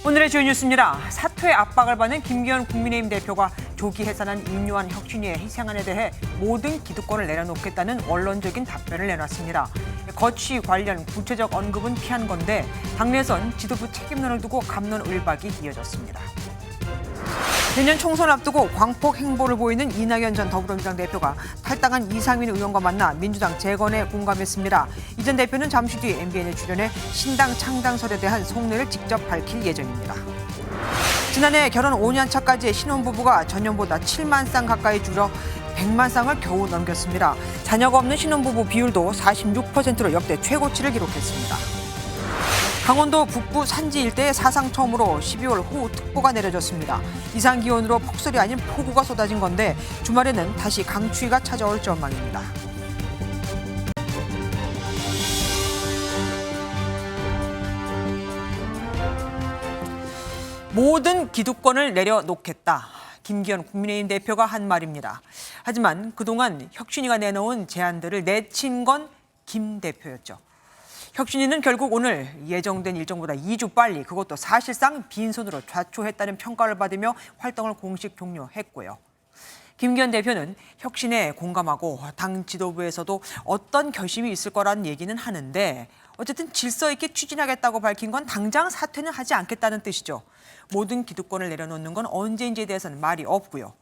오늘의 주요 뉴스입니다. 사퇴 압박을 받는 김기현 국민의힘 대표가 조기 해산한 인요한 혁신위의 희생안에 대해 모든 기득권을 내려놓겠다는 원론적인 답변을 내놨습니다. 거취 관련 구체적 언급은 피한 건데 당내에선 지도부 책임론을 두고 갑론을박이 이어졌습니다. 내년 총선을 앞두고 광폭 행보를 보이는 이낙연 전 더불어민주당 대표가 탈당한 이상민 의원과 만나 민주당 재건에 공감했습니다. 이 전 대표는 잠시 뒤 MBN에 출연해 신당 창당설에 대한 속내를 직접 밝힐 예정입니다. 지난해 결혼 5년 차까지의 신혼부부가 전년보다 7만 쌍 가까이 줄어 100만 쌍을 겨우 넘겼습니다. 자녀가 없는 신혼부부 비율도 46%로 역대 최고치를 기록했습니다. 강원도 북부 산지 일대에 사상 처음으로 12월 호우특보가 내려졌습니다. 이상기온으로 폭설이 아닌 폭우가 쏟아진 건데 주말에는 다시 강추위가 찾아올 전망입니다. 모든 기득권을 내려놓겠다. 김기현 국민의힘 대표가 한 말입니다. 하지만 그동안 혁신위가 내놓은 제안들을 내친 건 김 대표였죠. 혁신위는 결국 오늘 예정된 일정보다 2주 빨리 그것도 사실상 빈손으로 좌초했다는 평가를 받으며 활동을 공식 종료했고요. 김기현 대표는 혁신에 공감하고 당 지도부에서도 어떤 결심이 있을 거라는 얘기는 하는데 어쨌든 질서 있게 추진하겠다고 밝힌 건 당장 사퇴는 하지 않겠다는 뜻이죠. 모든 기득권을 내려놓는 건 언제인지에 대해서는 말이 없고요.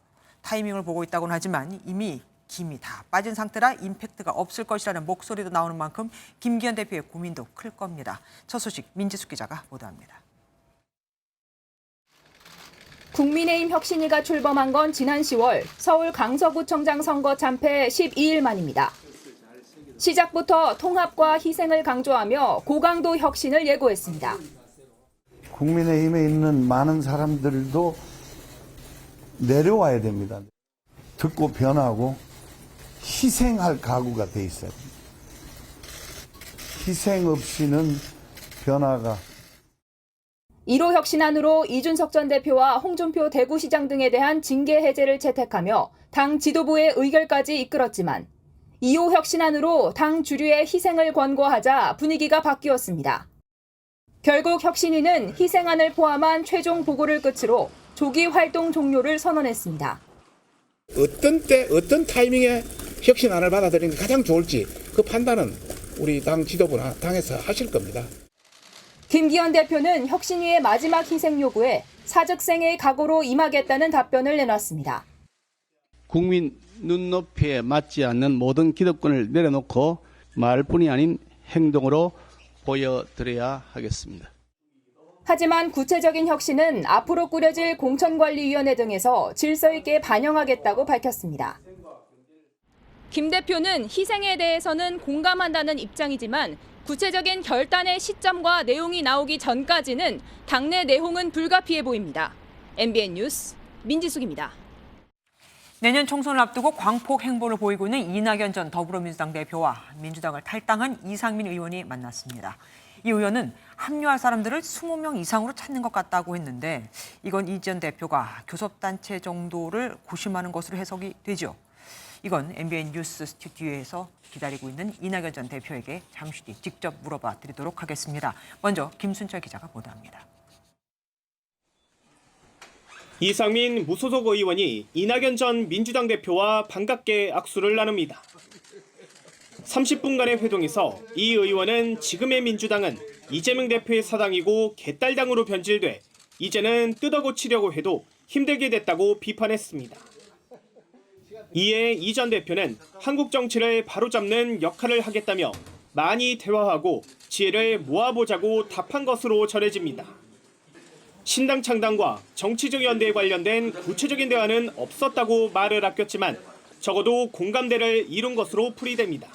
타이밍을 보고 있다고는 하지만 이미 김이 다 빠진 상태라 임팩트가 없을 것이라는 목소리도 나오는 만큼 김기현 대표의 고민도 클 겁니다. 첫 소식 민지숙 기자가 보도합니다. 국민의힘 혁신위가 출범한 건 지난 10월 서울 강서구청장 선거 참패 12일 만입니다. 시작부터 통합과 희생을 강조하며 고강도 혁신을 예고했습니다. 국민의힘에 있는 많은 사람들도 내려와야 됩니다. 듣고 변하고 희생할 각오가 돼 있어요. 희생 없이는 변화가. 1호 혁신안으로 이준석 전 대표와 홍준표 대구시장 등에 대한 징계 해제를 채택하며 당 지도부의 의결까지 이끌었지만 2호 혁신안으로 당 주류의 희생을 권고하자 분위기가 바뀌었습니다. 결국 혁신위는 희생안을 포함한 최종 보고를 끝으로 조기 활동 종료를 선언했습니다. 어떤 때, 어떤 타이밍에 혁신안을 받아들이는 게 가장 좋을지 그 판단은 우리 당 지도부나 당에서 하실 겁니다. 김기현 대표는 혁신위의 마지막 희생 요구에 사직생의 각오로 임하겠다는 답변을 내놨습니다. 국민 눈높이에 맞지 않는 모든 기득권을 내려놓고 말뿐이 아닌 행동으로 보여드려야 하겠습니다. 하지만 구체적인 혁신은 앞으로 꾸려질 공천관리위원회 등에서 질서 있게 반영하겠다고 밝혔습니다. 김 대표는 희생에 대해서는 공감한다는 입장이지만 구체적인 결단의 시점과 내용이 나오기 전까지는 당내 내홍은 불가피해 보입니다. MBN 뉴스 민지숙입니다. 내년 총선을 앞두고 광폭 행보를 보이고 있는 이낙연 전 더불어민주당 대표와 민주당을 탈당한 이상민 의원이 만났습니다. 이 의원은 합류할 사람들을 20명 이상으로 찾는 것 같다고 했는데 이건 이 전 대표가 교섭단체 정도를 고심하는 것으로 해석이 되죠. 이건 MBN 뉴스 스튜디오에서 기다리고 있는 이낙연 전 대표에게 잠시 뒤 직접 물어봐 드리도록 하겠습니다. 먼저 김순철 기자가 보도합니다. 이상민 무소속 의원이 이낙연 전 민주당 대표와 반갑게 악수를 나눕니다. 30분간의 회동에서 이 의원은 지금의 민주당은 이재명 대표의 사당이고 개딸당으로 변질돼 이제는 뜯어고치려고 해도 힘들게 됐다고 비판했습니다. 이에 이 전 대표는 한국 정치를 바로잡는 역할을 하겠다며 많이 대화하고 지혜를 모아보자고 답한 것으로 전해집니다. 신당 창당과 정치적 연대에 관련된 구체적인 대화는 없었다고 말을 아꼈지만 적어도 공감대를 이룬 것으로 풀이됩니다.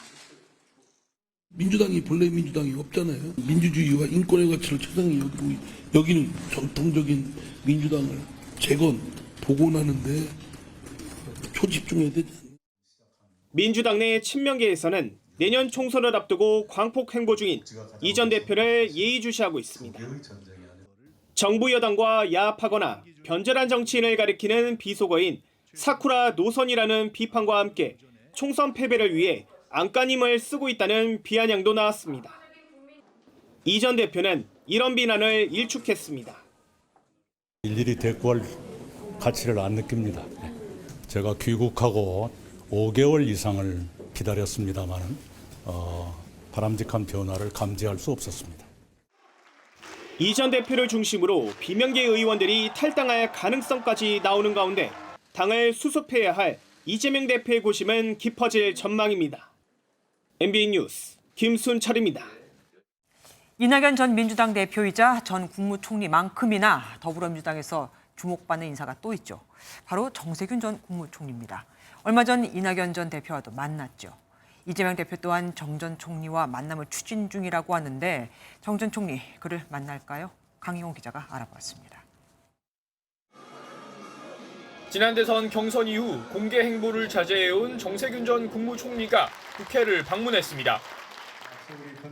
민주당이 본래 민주당이 없잖아요. 민주주의와 인권의 가치를 최상위 여기고 여기는 정통적인 민주당을 재건, 복원하는데 초집중해야 되지 않나요? 민주당 내 친명계에서는 내년 총선을 앞두고 광폭 행보 중인 이 전 대표를 예의주시하고 있습니다. 정부 여당과 야합하거나 변절한 정치인을 가리키는 비속어인 사쿠라 노선이라는 비판과 함께 총선 패배를 위해 안간힘을 쓰고 있다는 비아냥도 나왔습니다. 이 전 대표는 이런 비난을 일축했습니다. 일일이 대꾸할 가치를 안 느낍니다. 제가 귀국하고 5개월 이상을 기다렸습니다만 바람직한 변화를 감지할 수 없었습니다. 이 전 대표를 중심으로 비명계 의원들이 탈당할 가능성까지 나오는 가운데 당을 수습해야 할 이재명 대표의 고심은 깊어질 전망입니다. MBN 뉴스 김순철입니다. 이낙연 전 민주당 대표이자 전 국무총리만큼이나 더불어민주당에서 주목받는 인사가 또 있죠. 바로 정세균 전 국무총리입니다. 얼마 전 이낙연 전 대표와도 만났죠. 이재명 대표 또한 정 전 총리와 만남을 추진 중이라고 하는데 정 전 총리 그를 만날까요? 강희용 기자가 알아보았습니다. 지난 대선 경선 이후 공개 행보를 자제해온 정세균 전 국무총리가 국회를 방문했습니다.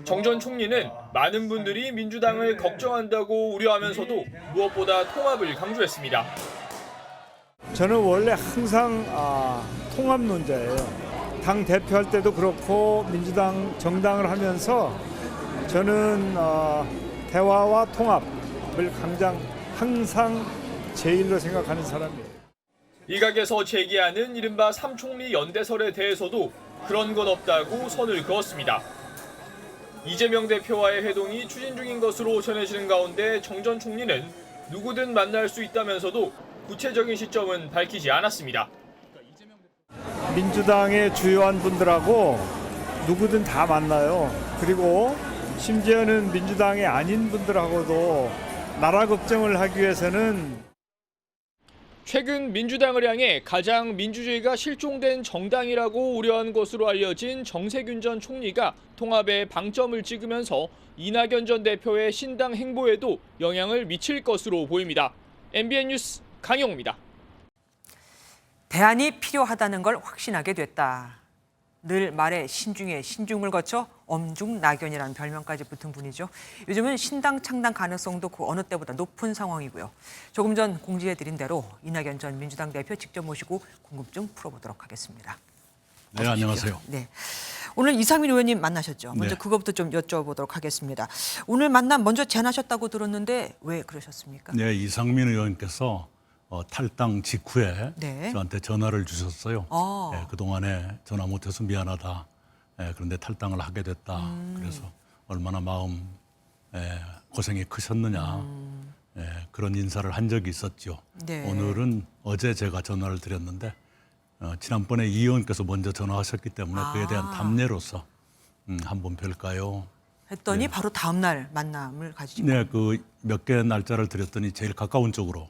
정 전 총리는 많은 분들이 민주당을 걱정한다고 우려하면서도 무엇보다 통합을 강조했습니다. 저는 원래 항상 통합론자예요. 당 대표할 때도 그렇고 민주당 정당을 하면서 저는 대화와 통합을 항상 제일로 생각하는 사람이에요. 일각에서 제기하는 이른바 삼총리 연대설에 대해서도 그런 건 없다고 선을 그었습니다. 이재명 대표와의 회동이 추진 중인 것으로 전해지는 가운데 정 전 총리는 누구든 만날 수 있다면서도 구체적인 시점은 밝히지 않았습니다. 민주당의 주요한 분들하고 누구든 다 만나요. 그리고 심지어는 민주당이 아닌 분들하고도 나라 걱정을 하기 위해서는 최근 민주당을 향해 가장 민주주의가 실종된 정당이라고 우려한 것으로 알려진 정세균 전 총리가 통합에 방점을 찍으면서 이낙연 전 대표의 신당 행보에도 영향을 미칠 것으로 보입니다. MBN 뉴스 강용호입니다. 대안이 필요하다는 걸 확신하게 됐다. 늘 말에 신중에 신중을 거쳐 엄중낙연이라는 별명까지 붙은 분이죠. 요즘은 신당 창당 가능성도 그 어느 때보다 높은 상황이고요. 조금 전 공지해드린 대로 이낙연 전 민주당 대표 직접 모시고 궁금증 풀어보도록 하겠습니다. 네, 안녕하세요. 네, 오늘 이상민 의원님 만나셨죠. 먼저 네. 그것부터 좀 여쭤보도록 하겠습니다. 오늘 만남 먼저 제안하셨다고 들었는데 왜 그러셨습니까? 네, 이상민 의원께서 탈당 직후에 네. 저한테 전화를 주셨어요. 아. 네, 그동안에 전화 못해서 미안하다. 그런데 탈당을 하게 됐다. 그래서 얼마나 마음 고생이 크셨느냐. 그런 인사를 한 적이 있었죠. 네. 오늘은 어제 제가 전화를 드렸는데 지난번에 이 의원께서 먼저 전화하셨기 때문에 그에 대한 답례로서 한번 뵐까요? 했더니 네. 바로 다음 날 만남을 가지고. 네, 그 몇 개 날짜를 드렸더니 제일 가까운 쪽으로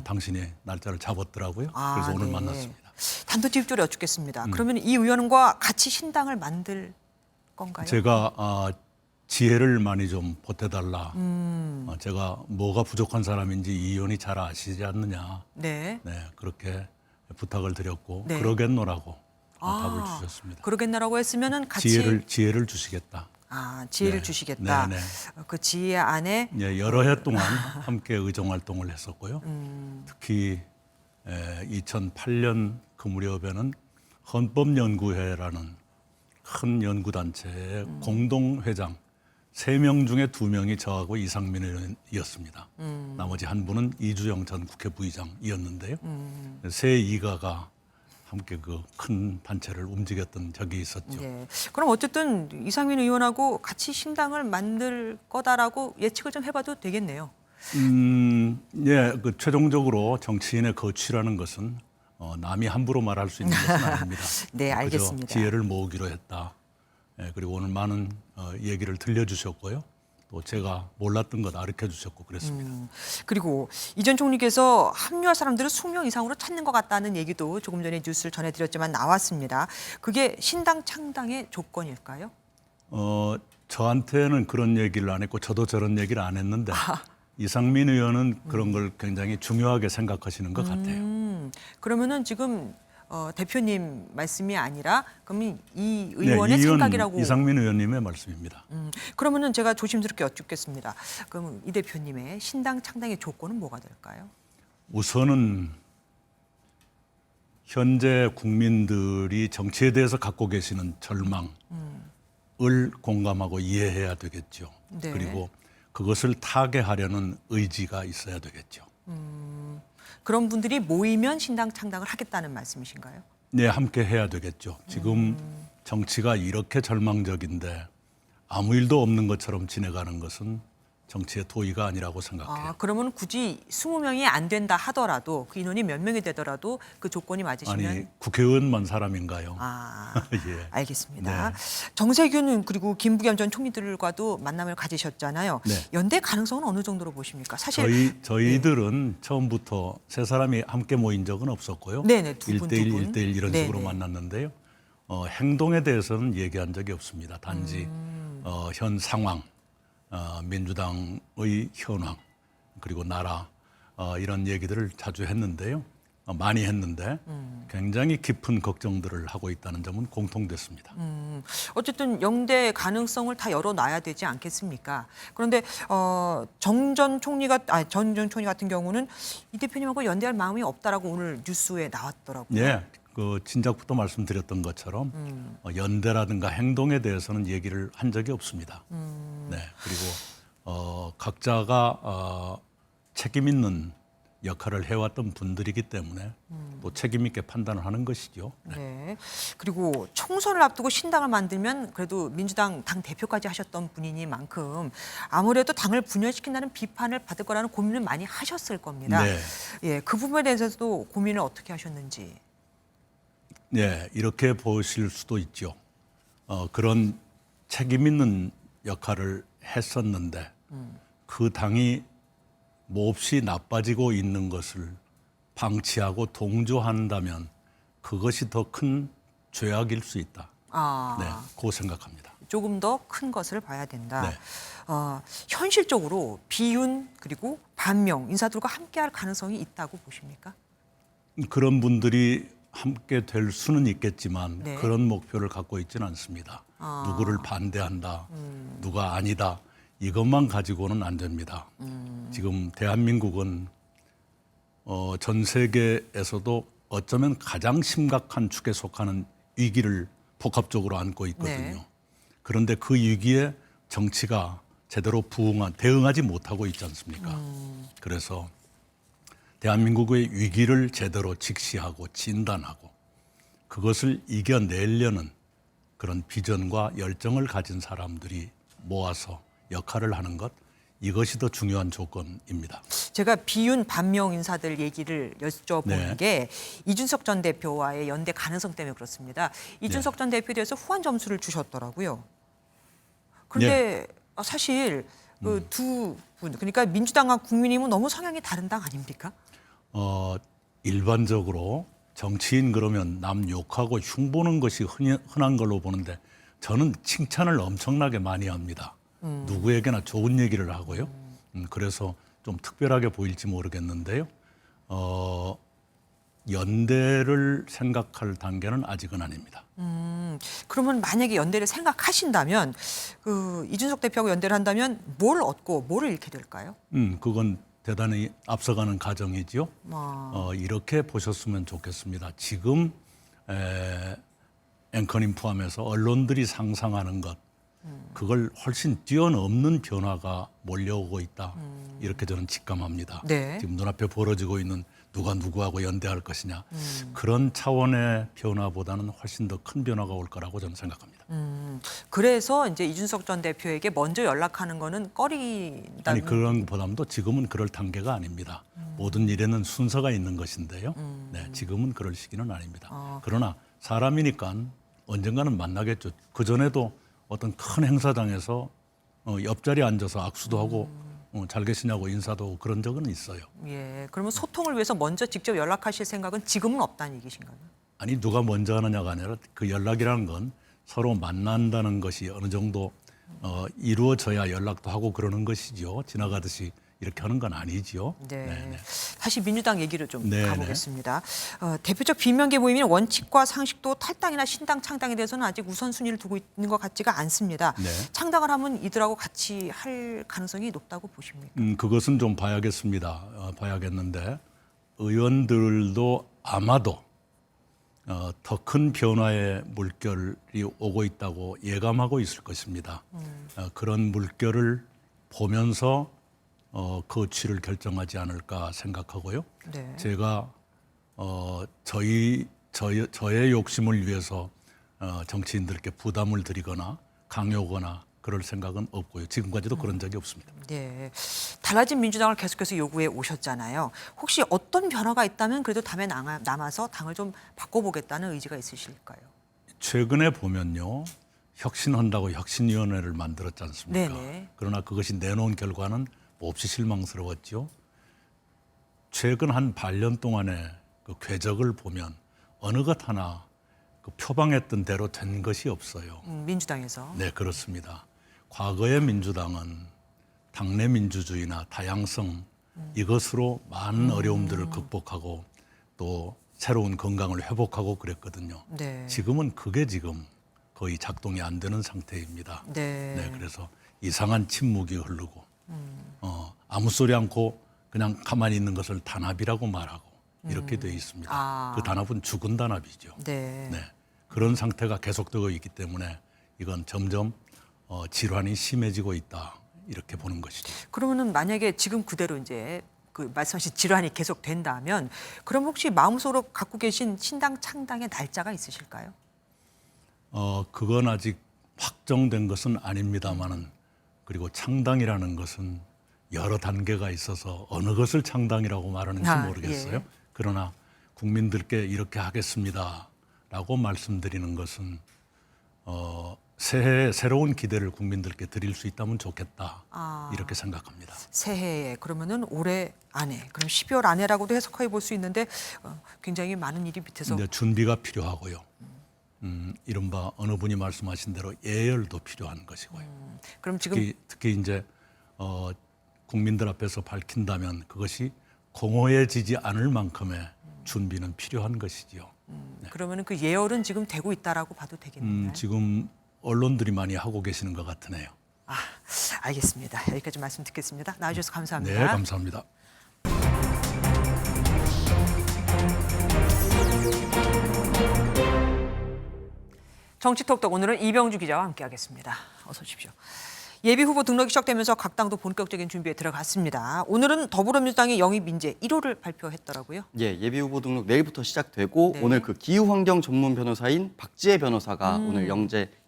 당신이 날짜를 잡았더라고요. 그래서 오늘 네. 만났습니다. 단도직입적으로 여쭙겠습니다. 그러면 이 의원과 같이 신당을 만들 건가요? 제가 지혜를 많이 좀 보태달라. 제가 뭐가 부족한 사람인지 이 의원이 잘 아시지 않느냐. 네. 네, 그렇게 부탁을 드렸고 네. 그러겠노라고 답을 주셨습니다. 그러겠나라고 했으면은 같이 지혜를 주시겠다. 지혜를 네. 주시겠다. 네, 네. 그 지혜 안에 네, 여러 해 동안 함께 의정 활동을 했었고요. 특히 2008년 그 무렵에는 헌법연구회라는 큰 연구단체의 공동회장 3명 중에 2명이 저하고 이상민 의원이었습니다. 나머지 한 분은 이주영 전 국회 부의장이었는데요. 세 이가가 함께 그 큰 단체를 움직였던 적이 있었죠. 네. 그럼 어쨌든 이상민 의원하고 같이 신당을 만들 거다라고 예측을 좀 해봐도 되겠네요. 예, 그 최종적으로 정치인의 거취라는 것은 남이 함부로 말할 수 있는 것은 아닙니다. 네, 그저 알겠습니다. 지혜를 모으기로 했다. 그리고 오늘 많은 얘기를 들려주셨고요. 또 제가 몰랐던 것 가르쳐 주셨고 그랬습니다. 그리고 이 전 총리께서 합류할 사람들을 20명 이상으로 찾는 것 같다는 얘기도 조금 전에 뉴스를 전해드렸지만 나왔습니다. 그게 신당 창당의 조건일까요? 저한테는 그런 얘기를 안 했고 저도 저런 얘기를 안 했는데 이상민 의원은 그런 걸 굉장히 중요하게 생각하시는 것 같아요. 그러면은 지금 대표님 말씀이 아니라 그럼 이 의원의 이 의원, 생각이라고. 이상민 의원님의 말씀입니다. 그러면은 제가 조심스럽게 여쭙겠습니다. 그럼 이 대표님의 신당 창당의 조건은 뭐가 될까요? 우선은 현재 국민들이 정치에 대해서 갖고 계시는 절망을 공감하고 이해해야 되겠죠. 네. 그리고 그것을 타개하려는 의지가 있어야 되겠죠. 그런 분들이 모이면 신당 창당을 하겠다는 말씀이신가요? 네, 함께 해야 되겠죠. 지금 정치가 이렇게 절망적인데 아무 일도 없는 것처럼 지내가는 것은 정치의 도의가 아니라고 생각해요. 그러면 굳이 20명이 안 된다 하더라도 그 인원이 몇 명이 되더라도 그 조건이 맞으시면 아니, 국회의원만 사람인가요? 예. 알겠습니다. 네. 정세균 그리고 김부겸 전 총리들과도 만남을 가지셨잖아요. 네. 연대 가능성은 어느 정도로 보십니까? 사실 저희들은 처음부터 세 사람이 함께 모인 적은 없었고요. 네네, 두 분, 1대1, 1대1 이런 식으로 네네. 만났는데요. 행동에 대해서는 얘기한 적이 없습니다. 단지 현 상황, 민주당의 현황, 그리고 나라 이런 얘기들을 자주 했는데요. 많이 했는데 굉장히 깊은 걱정들을 하고 있다는 점은 공통됐습니다. 어쨌든 연대 가능성을 다 열어놔야 되지 않겠습니까? 그런데 전 전 총리 같은 경우는 이 대표님하고 연대할 마음이 없다라고 오늘 뉴스에 나왔더라고요. 예, 그 진작부터 말씀드렸던 것처럼 연대라든가 행동에 대해서는 얘기를 한 적이 없습니다. 네, 그리고 각자가 책임 있는 역할을 해왔던 분들이기 때문에 또 책임 있게 판단을 하는 것이죠. 네. 네. 그리고 총선을 앞두고 신당을 만들면 그래도 민주당 당 대표까지 하셨던 분이니만큼 아무래도 당을 분열시킨다는 비판을 받을 거라는 고민을 많이 하셨을 겁니다. 네. 예, 그 부분에 대해서도 고민을 어떻게 하셨는지. 네, 이렇게 보실 수도 있죠. 그런 책임 있는 역할을 했었는데 그 당이 몹시 나빠지고 있는 것을 방치하고 동조한다면 그것이 더 큰 죄악일 수 있다. 네, 그 생각합니다. 조금 더 큰 것을 봐야 된다. 네. 현실적으로 비윤 그리고 반명 인사들과 함께할 가능성이 있다고 보십니까? 그런 분들이 함께 될 수는 있겠지만 네. 그런 목표를 갖고 있지는 않습니다. 누구를 반대한다, 누가 아니다 이것만 가지고는 안 됩니다. 지금 대한민국은 전 세계에서도 어쩌면 가장 심각한 축에 속하는 위기를 복합적으로 안고 있거든요. 네. 그런데 그 위기에 정치가 제대로 대응하지 못하고 있지 않습니까? 그래서 대한민국의 위기를 제대로 직시하고 진단하고 그것을 이겨내려는 그런 비전과 열정을 가진 사람들이 모아서 역할을 하는 것, 이것이 더 중요한 조건입니다. 제가 비윤 반명 인사들 얘기를 여쭤보는 네. 게 이준석 전 대표와의 연대 가능성 때문에 그렇습니다. 이준석 전 대표에 대해서 후한 점수를 주셨더라고요. 그런데 사실 그 두 분, 그러니까 민주당과 국민의힘은 너무 성향이 다른 당 아닙니까? 일반적으로 정치인 그러면 남 욕하고 흉보는 것이 흔한 걸로 보는데 저는 칭찬을 엄청나게 많이 합니다. 누구에게나 좋은 얘기를 하고요. 그래서 좀 특별하게 보일지 모르겠는데요. 연대를 생각할 단계는 아직은 아닙니다. 그러면 만약에 연대를 생각하신다면 그 이준석 대표하고 연대를 한다면 뭘 얻고 뭘 잃게 될까요? 그건 대단히 앞서가는 과정이지요. 이렇게 보셨으면 좋겠습니다. 지금 앵커님 포함해서 언론들이 상상하는 것, 그걸 훨씬 뛰어넘는 변화가 몰려오고 있다. 이렇게 저는 직감합니다. 네. 지금 눈앞에 벌어지고 있는 누가 누구하고 연대할 것이냐. 그런 차원의 변화보다는 훨씬 더 큰 변화가 올 거라고 저는 생각합니다. 그래서 이제 이준석 전 대표에게 먼저 연락하는 거는 꺼린다는. 아니 그런 것보다도 지금은 그럴 단계가 아닙니다. 모든 일에는 순서가 있는 것인데요. 네, 지금은 그럴 시기는 아닙니다. 그러나 사람이니까 언젠가는 만나겠죠. 그 전에도 어떤 큰 행사장에서 옆자리에 앉아서 악수도 하고 잘 계시냐고 인사도 하고 그런 적은 있어요. 예, 그러면 소통을 위해서 먼저 직접 연락하실 생각은 지금은 없다는 얘기신가요? 아니 누가 먼저 하느냐가 아니라 그 연락이라는 건 서로 만난다는 것이 어느 정도 이루어져야 연락도 하고 그러는 것이죠. 지나가듯이 이렇게 하는 건 아니지요. 네. 다시 민주당 얘기를 좀 네네. 가보겠습니다. 대표적 비명계 모임인 원칙과 상식도 탈당이나 신당 창당에 대해서는 아직 우선순위를 두고 있는 것 같지가 않습니다. 네. 창당을 하면 이들하고 같이 할 가능성이 높다고 보십니까? 그것은 좀 봐야겠습니다. 봐야겠는데 의원들도 아마도 더 큰 변화의 물결이 오고 있다고 예감하고 있을 것입니다. 그런 물결을 보면서 거취를 결정하지 않을까 생각하고요. 네. 제가 저의 욕심을 위해서 정치인들께 부담을 드리거나 강요하거나 그럴 생각은 없고요. 지금까지도 그런 적이 없습니다. 네. 달라진 민주당을 계속해서 요구해 오셨잖아요. 혹시 어떤 변화가 있다면 그래도 당에 남아서 당을 좀 바꿔보겠다는 의지가 있으실까요? 최근에 보면요. 혁신한다고 혁신위원회를 만들었지 않습니까? 네네. 그러나 그것이 내놓은 결과는 몹시 실망스러웠죠. 최근 한 8년 동안의 그 궤적을 보면 어느 것 하나 그 표방했던 대로 된 것이 없어요. 민주당에서. 네, 그렇습니다. 과거의 민주당은 당내 민주주의나 다양성 이것으로 많은 어려움들을 극복하고 또 새로운 건강을 회복하고 그랬거든요. 네. 지금은 그게 지금 거의 작동이 안 되는 상태입니다. 네. 네, 그래서 이상한 침묵이 흐르고 아무 소리 않고 그냥 가만히 있는 것을 단합이라고 말하고 이렇게 돼 있습니다. 아. 그 단합은 죽은 단합이죠. 네. 네, 그런 상태가 계속되고 있기 때문에 이건 점점 질환이 심해지고 있다 이렇게 보는 것이죠. 그러면은 만약에 지금 그대로 이제 그 말씀하신 질환이 계속 된다면 그럼 혹시 마음속으로 갖고 계신 신당 창당의 날짜가 있으실까요? 그건 아직 확정된 것은 아닙니다만은 그리고 창당이라는 것은 여러 단계가 있어서 어느 것을 창당이라고 말하는지 모르겠어요. 예. 그러나 국민들께 이렇게 하겠습니다라고 말씀드리는 것은 새해에 새로운 기대를 국민들께 드릴 수 있다면 좋겠다 이렇게 생각합니다. 새해에 그러면은 올해 안에 그럼 12월 안에라고도 해석해 볼 수 있는데 굉장히 많은 일이 밑에서 이제 준비가 필요하고요. 이른바 어느 분이 말씀하신 대로 예열도 필요한 것이고요. 그럼 지금 특히 이제 국민들 앞에서 밝힌다면 그것이 공허해지지 않을 만큼의 준비는 필요한 것이지요. 그러면은 그 예열은 지금 되고 있다라고 봐도 되겠네요. 지금 언론들이 많이 하고 계시는 것 같으네요. 알겠습니다. 여기까지 말씀 듣겠습니다. 나와주셔서 감사합니다. 네, 감사합니다. 정치톡톡 오늘은 이병주 기자와 함께하겠습니다. 어서 오십시오. 예비 후보 등록이 시작되면서 각 당도 본격적인 준비에 들어갔습니다. 오늘은 더불어민주당의 영입 인재 1호를 발표했더라고요. 예, 예비 후보 등록 내일부터 시작되고 네. 오늘 그 기후환경 전문 변호사인 박지혜 변호사가 오늘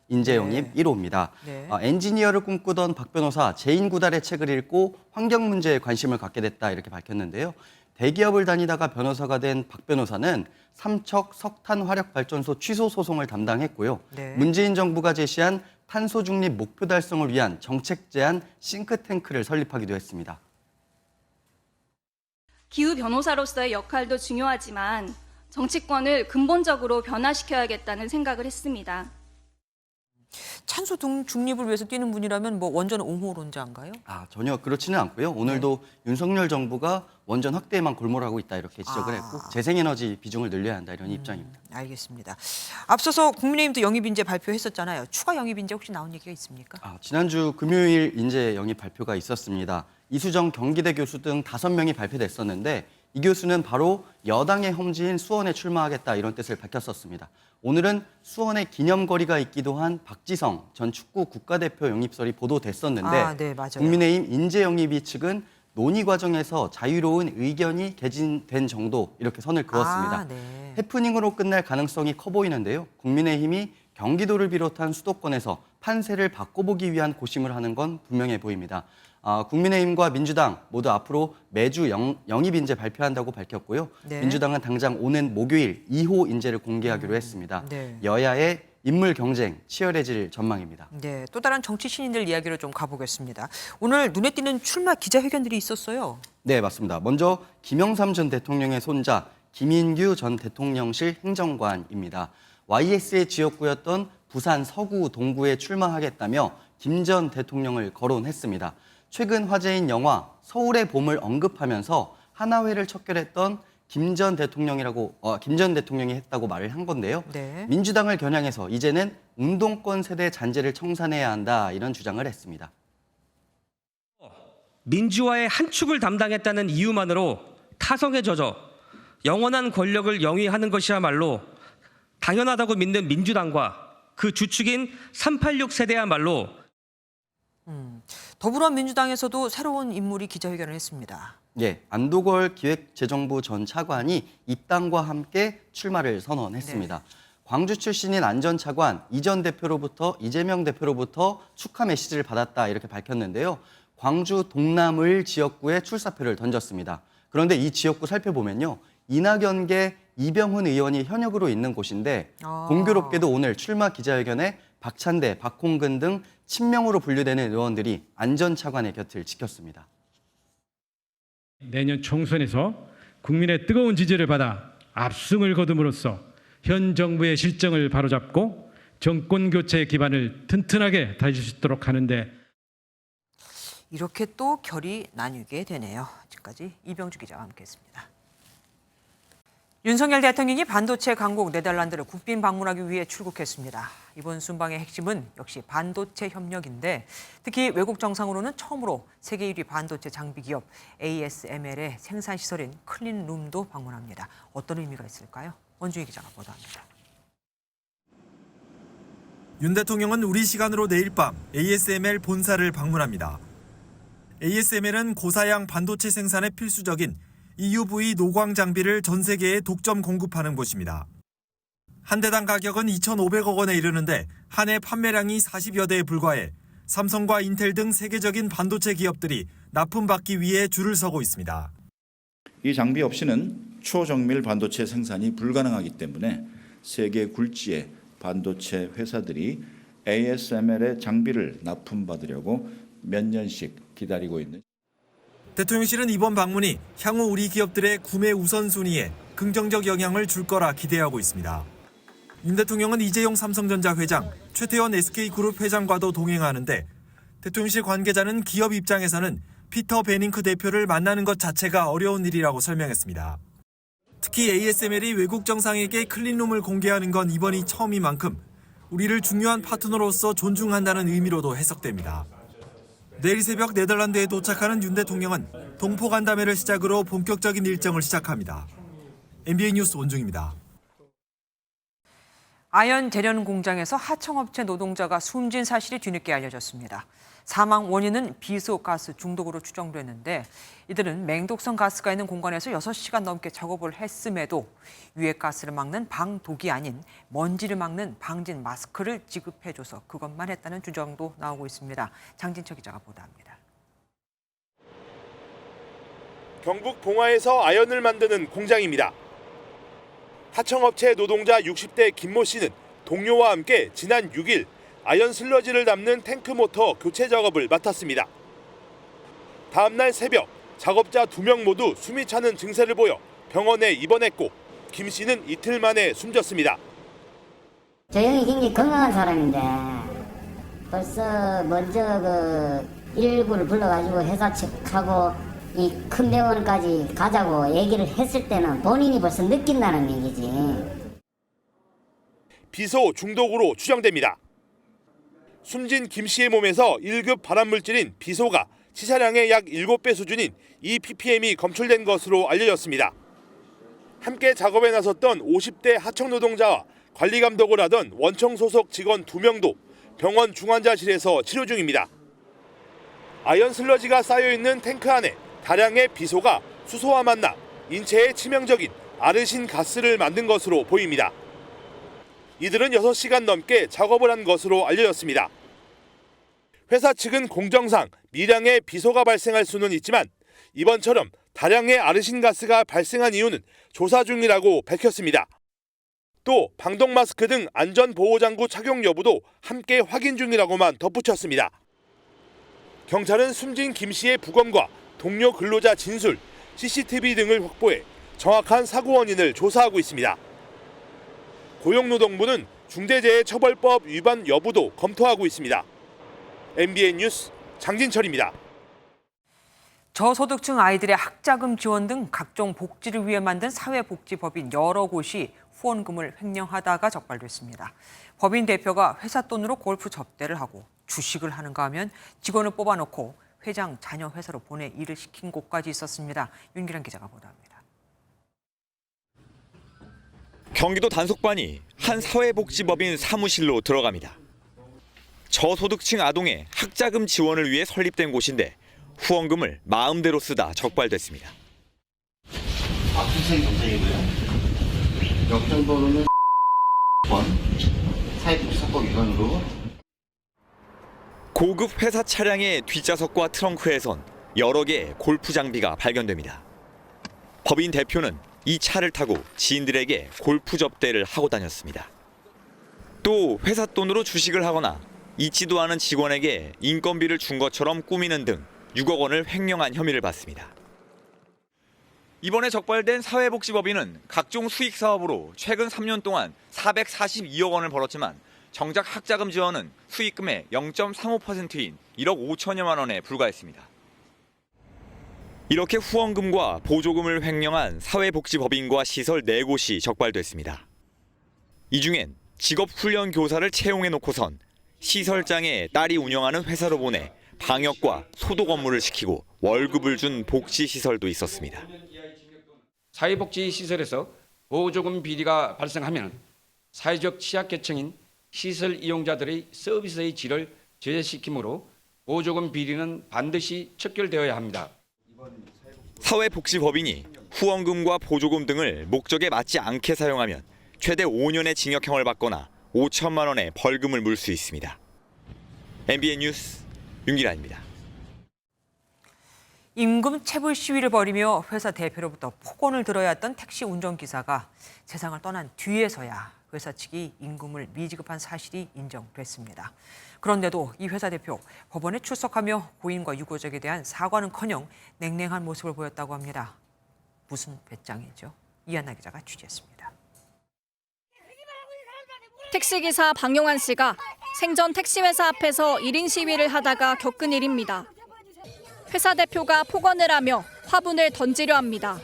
인재 영입 1호입니다. 네. 엔지니어를 꿈꾸던 박 변호사 제9달의 책을 읽고 환경 문제에 관심을 갖게 됐다 이렇게 밝혔는데요. 대기업을 다니다가 변호사가 된 박 변호사는 삼척 석탄 화력 발전소 취소 소송을 담당했고요. 네. 문재인 정부가 제시한 탄소 중립 목표 달성을 위한 정책 제안 싱크탱크를 설립하기도 했습니다. 기후 변호사로서의 역할도 중요하지만 정치권을 근본적으로 변화시켜야겠다는 생각을 했습니다. 탄소 중립을 위해서 뛰는 분이라면 뭐 원전 옹호론자인가요? 전혀 그렇지는 않고요. 오늘도 윤석열 정부가 원전 확대에만 골몰하고 있다 이렇게 지적을 했고 재생에너지 비중을 늘려야 한다 이런 입장입니다. 알겠습니다. 앞서서 국민의힘도 영입 인재 발표했었잖아요. 추가 영입 인재 혹시 나온 얘기가 있습니까? 지난주 금요일 인재 영입 발표가 있었습니다. 이수정 경기대 교수 등 5명이 발표됐었는데 이 교수는 바로 여당의 험지인 수원에 출마하겠다 이런 뜻을 밝혔었습니다. 오늘은 수원에 기념거리가 있기도 한 박지성 전 축구 국가대표 영입설이 보도됐었는데 네, 맞아요. 국민의힘 인재 영입위 측은 논의 과정에서 자유로운 의견이 개진된 정도 이렇게 선을 그었습니다. 네. 해프닝으로 끝날 가능성이 커 보이는데요. 국민의힘이 경기도를 비롯한 수도권에서 판세를 바꿔보기 위한 고심을 하는 건 분명해 보입니다. 국민의힘과 민주당 모두 앞으로 매주 영입 인재 발표한다고 밝혔고요. 네. 민주당은 당장 오는 목요일 2호 인재를 공개하기로 했습니다. 네. 여야의 인물 경쟁 치열해질 전망입니다. 네, 또 다른 정치 신인들 이야기로 좀 가보겠습니다. 오늘 눈에 띄는 출마 기자회견들이 있었어요. 네, 맞습니다. 먼저 김영삼 전 대통령의 손자 김인규 전 대통령실 행정관입니다. YS의 지역구였던 부산 서구 동구에 출마하겠다며 김 전 대통령을 거론했습니다. 최근 화제인 영화 서울의 봄을 언급하면서 하나회를 척결했던 김 전 대통령이 했다고 말을 한 건데요. 네. 민주당을 겨냥해서 이제는 운동권 세대 잔재를 청산해야 한다 이런 주장을 했습니다. 민주화의 한 축을 담당했다는 이유만으로 타성에 젖어 영원한 권력을 영위하는 것이야말로 당연하다고 믿는 민주당과 그 주축인 386 세대야말로 더불어민주당에서도 새로운 인물이 기자회견을 했습니다. 예, 안도걸 기획재정부 전 차관이 입당과 함께 출마를 선언했습니다. 네. 광주 출신인 안 전 차관 이재명 대표로부터 축하 메시지를 받았다 이렇게 밝혔는데요. 광주 동남을 지역구에 출사표를 던졌습니다. 그런데 이 지역구 살펴보면요. 이낙연계 이병훈 의원이 현역으로 있는 곳인데 공교롭게도 오늘 출마 기자회견에 박찬대, 박홍근 등 친명으로 분류되는 의원들이 안 전 차관의 곁을 지켰습니다. 내년 총선에서 국민의 뜨거운 지지를 받아 압승을 거둠으로써 현 정부의 실정을 바로잡고 정권 교체 기반을 튼튼하게 다질 수 있도록 하는데 이렇게 또 결이 나뉘게 되네요. 지금까지 이병주 기자와 함께했습니다. 윤석열 대통령이 반도체 강국 네덜란드를 국빈 방문하기 위해 출국했습니다. 이번 순방의 핵심은 역시 반도체 협력인데 특히 외국 정상으로는 처음으로 세계 1위 반도체 장비 기업 ASML의 생산시설인 클린룸도 방문합니다. 어떤 의미가 있을까요? 원주희 기자가 보도합니다. 윤 대통령은 우리 시간으로 내일 밤 ASML 본사를 방문합니다. ASML은 고사양 반도체 생산에 필수적인 EUV 노광 장비를 전 세계에 독점 공급하는 곳입니다. 한 대당 가격은 2,500억 원에 이르는데 한 해 판매량이 40여 대에 불과해 삼성과 인텔 등 세계적인 반도체 기업들이 납품받기 위해 줄을 서고 있습니다. 이 장비 없이는 초정밀 반도체 생산이 불가능하기 때문에 세계 굴지의 반도체 회사들이 ASML의 장비를 납품받으려고 몇 년씩 기다리고 있는. 대통령실은 이번 방문이 향후 우리 기업들의 구매 우선순위에 긍정적 영향을 줄 거라 기대하고 있습니다. 윤 대통령은 이재용 삼성전자 회장, 최태원 SK그룹 회장과도 동행하는데 대통령실 관계자는 기업 입장에서는 피터 베닝크 대표를 만나는 것 자체가 어려운 일이라고 설명했습니다. 특히 ASML이 외국 정상에게 클린룸을 공개하는 건 이번이 처음인 만큼 우리를 중요한 파트너로서 존중한다는 의미로도 해석됩니다. 내일 새벽 네덜란드에 도착하는 윤 대통령은 동포 간담회를 시작으로 본격적인 일정을 시작합니다. MBN 뉴스 원중입니다. 아연 대련 공장에서 하청업체 노동자가 숨진 사실이 뒤늦게 알려졌습니다. 사망 원인은 비소가스 중독으로 추정됐는데 이들은 맹독성 가스가 있는 공간에서 6시간 넘게 작업을 했음에도 유해가스를 막는 방독이 아닌 먼지를 막는 방진 마스크를 지급해줘서 그것만 했다는 주장도 나오고 있습니다. 장진철 기자가 보도합니다. 경북 봉화에서 아연을 만드는 공장입니다. 하청업체 노동자 60대 김모 씨는 동료와 함께 지난 6일 아연 슬러지를 담는 탱크 모터 교체 작업을 맡았습니다. 다음 날 새벽 작업자 2명 모두 숨이 차는 증세를 보여 병원에 입원했고 김 씨는 이틀 만에 숨졌습니다. 저 형이 굉장히 건강한 사람인데 벌써 먼저 119를 불러가지고 회사 측하고 이 큰 병원까지 가자고 얘기를 했을 때는 본인이 벌써 느낀다는 얘기지. 비소 중독으로 추정됩니다. 숨진 김 씨의 몸에서 1급 발암물질인 비소가 치사량의 약 7배 수준인 EPPM이 검출된 것으로 알려졌습니다. 함께 작업에 나섰던 50대 하청 노동자와 관리 감독을 하던 원청 소속 직원 2명도 병원 중환자실에서 치료 중입니다. 아연 슬러지가 쌓여있는 탱크 안에 다량의 비소가 수소와 만나 인체에 치명적인 아르신 가스를 만든 것으로 보입니다. 이들은 6시간 넘게 작업을 한 것으로 알려졌습니다. 회사 측은 공정상 미량의 비소가 발생할 수는 있지만 이번처럼 다량의 아르신 가스가 발생한 이유는 조사 중이라고 밝혔습니다. 또 방독 마스크 등 안전보호장구 착용 여부도 함께 확인 중이라고만 덧붙였습니다. 경찰은 숨진 김 씨의 부검과 동료 근로자 진술, CCTV 등을 확보해 정확한 사고 원인을 조사하고 있습니다. 고용노동부는 중대재해처벌법 위반 여부도 검토하고 있습니다. MBN 뉴스 장진철입니다. 저소득층 아이들의 학자금 지원 등 각종 복지를 위해 만든 사회복지법인 여러 곳이 후원금을 횡령하다가 적발됐습니다. 법인 대표가 회사 돈으로 골프 접대를 하고 주식을 하는가 하면 직원을 뽑아놓고 회장 자녀 회사로 보내 일을 시킨 곳까지 있었습니다. 윤기란 기자가 보도합니다. 경기도 단속반이 한 사회복지법인 사무실로 들어갑니다. 저소득층 아동의 학자금 지원을 위해 설립된 곳인데 후원금을 마음대로 쓰다 적발됐습니다. 압수수색 영장이고요. 역전번호는 사회복지사법 위반으로. 고급 회사 차량의 뒷좌석과 트렁크에선 여러 개의 골프 장비가 발견됩니다. 법인 대표는 이 차를 타고 지인들에게 골프 접대를 하고 다녔습니다. 또 회사 돈으로 주식을 하거나 있지도 않은 직원에게 인건비를 준 것처럼 꾸미는 등 6억 원을 횡령한 혐의를 받습니다. 이번에 적발된 사회복지법인은 각종 수익 사업으로 최근 3년 동안 442억 원을 벌었지만 정작 학자금 지원은 수익금의 0.35%인 1억 5천여만 원에 불과했습니다. 이렇게 후원금과 보조금을 횡령한 사회복지법인과 시설 4곳이 적발됐습니다. 이 중엔 직업훈련 교사를 채용해놓고선 시설장에 딸이 운영하는 회사로 보내 방역과 소독 업무를 시키고 월급을 준 복지시설도 있었습니다. 사회복지시설에서 보조금 비리가 발생하면 사회적 취약계층인 시설 이용자들의 서비스의 질을 저하시키므로 보조금 비리는 반드시 척결되어야 합니다. 사회복지법인이 후원금과 보조금 등을 목적에 맞지 않게 사용하면 최대 5년의 징역형을 받거나 5천만 원의 벌금을 물 수 있습니다. MBN 뉴스 윤기란입니다. 임금 체불 시위를 벌이며 회사 대표로부터 폭언을 들어야 했던 택시 운전기사가 세상을 떠난 뒤에서야 회사 측이 임금을 미지급한 사실이 인정됐습니다. 그런데도 이 회사 대표 법원에 출석하며 고인과 유가족에 대한 사과는커녕 냉랭한 모습을 보였다고 합니다. 무슨 배짱이죠? 이한나 기자가 취재했습니다. 택시기사 방용환 씨가 생전 택시회사 앞에서 1인 시위를 하다가 겪은 일입니다. 회사 대표가 폭언을 하며 화분을 던지려 합니다.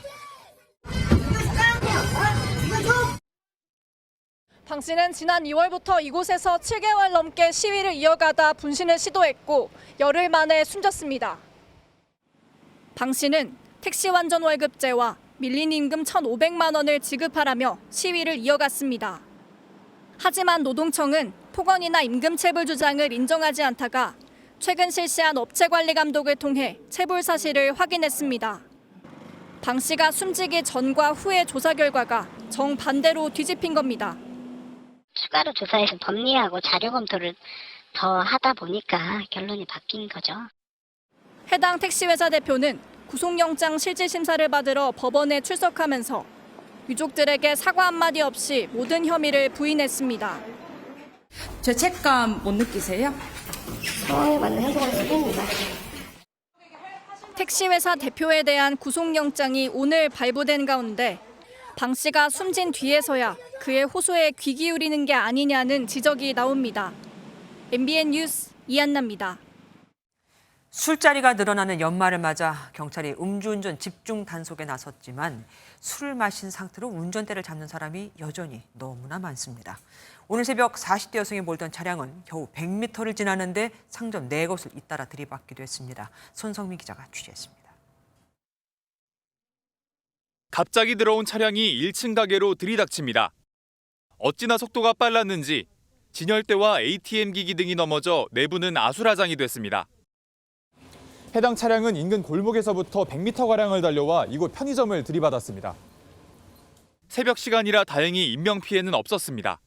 방 씨는 지난 2월부터 이곳에서 7개월 넘게 시위를 이어가다 분신을 시도했고 열흘 만에 숨졌습니다. 방 씨는 택시 완전 월급제와 밀린 임금 1,500만 원을 지급하라며 시위를 이어갔습니다. 하지만 노동청은 폭언이나 임금 체불 주장을 인정하지 않다가 최근 실시한 업체 관리 감독을 통해 체불 사실을 확인했습니다. 방 씨가 숨지기 전과 후의 조사 결과가 정반대로 뒤집힌 겁니다. 추가로 조사해서 법리하고 자료 검토를 더 하다 보니까 결론이 바뀐 거죠. 해당 택시회사 대표는 구속영장 실질심사를 받으러 법원에 출석하면서 유족들에게 사과 한마디 없이 모든 혐의를 부인했습니다. 죄책감 못 느끼세요? 맞는 행동을 했습니다. 택시회사 대표에 대한 구속영장이 오늘 발부된 가운데 방 씨가 숨진 뒤에서야 그의 호소에 귀 기울이는 게 아니냐는 지적이 나옵니다. MBN 뉴스 이한나입니다. 술자리가 늘어나는 연말을 맞아 경찰이 음주운전 집중 단속에 나섰지만 술을 마신 상태로 운전대를 잡는 사람이 여전히 너무나 많습니다. 오늘 새벽 40대 여성이 몰던 차량은 겨우 100m를 지나는데 상점 4곳을 잇따라 들이받기도 했습니다. 손성민 기자가 취재했습니다. 갑자기 들어온 차량이 1층 가게로 들이닥칩니다. 어찌나 속도가 빨랐는지 진열대와 ATM 기기 등이 넘어져 내부는 아수라장이 됐습니다. 해당 차량은 인근 골목에서부터 100m가량을 달려와 이곳 편의점을 들이받았습니다. 새벽 시간이라 다행히 인명피해는 없었습니다.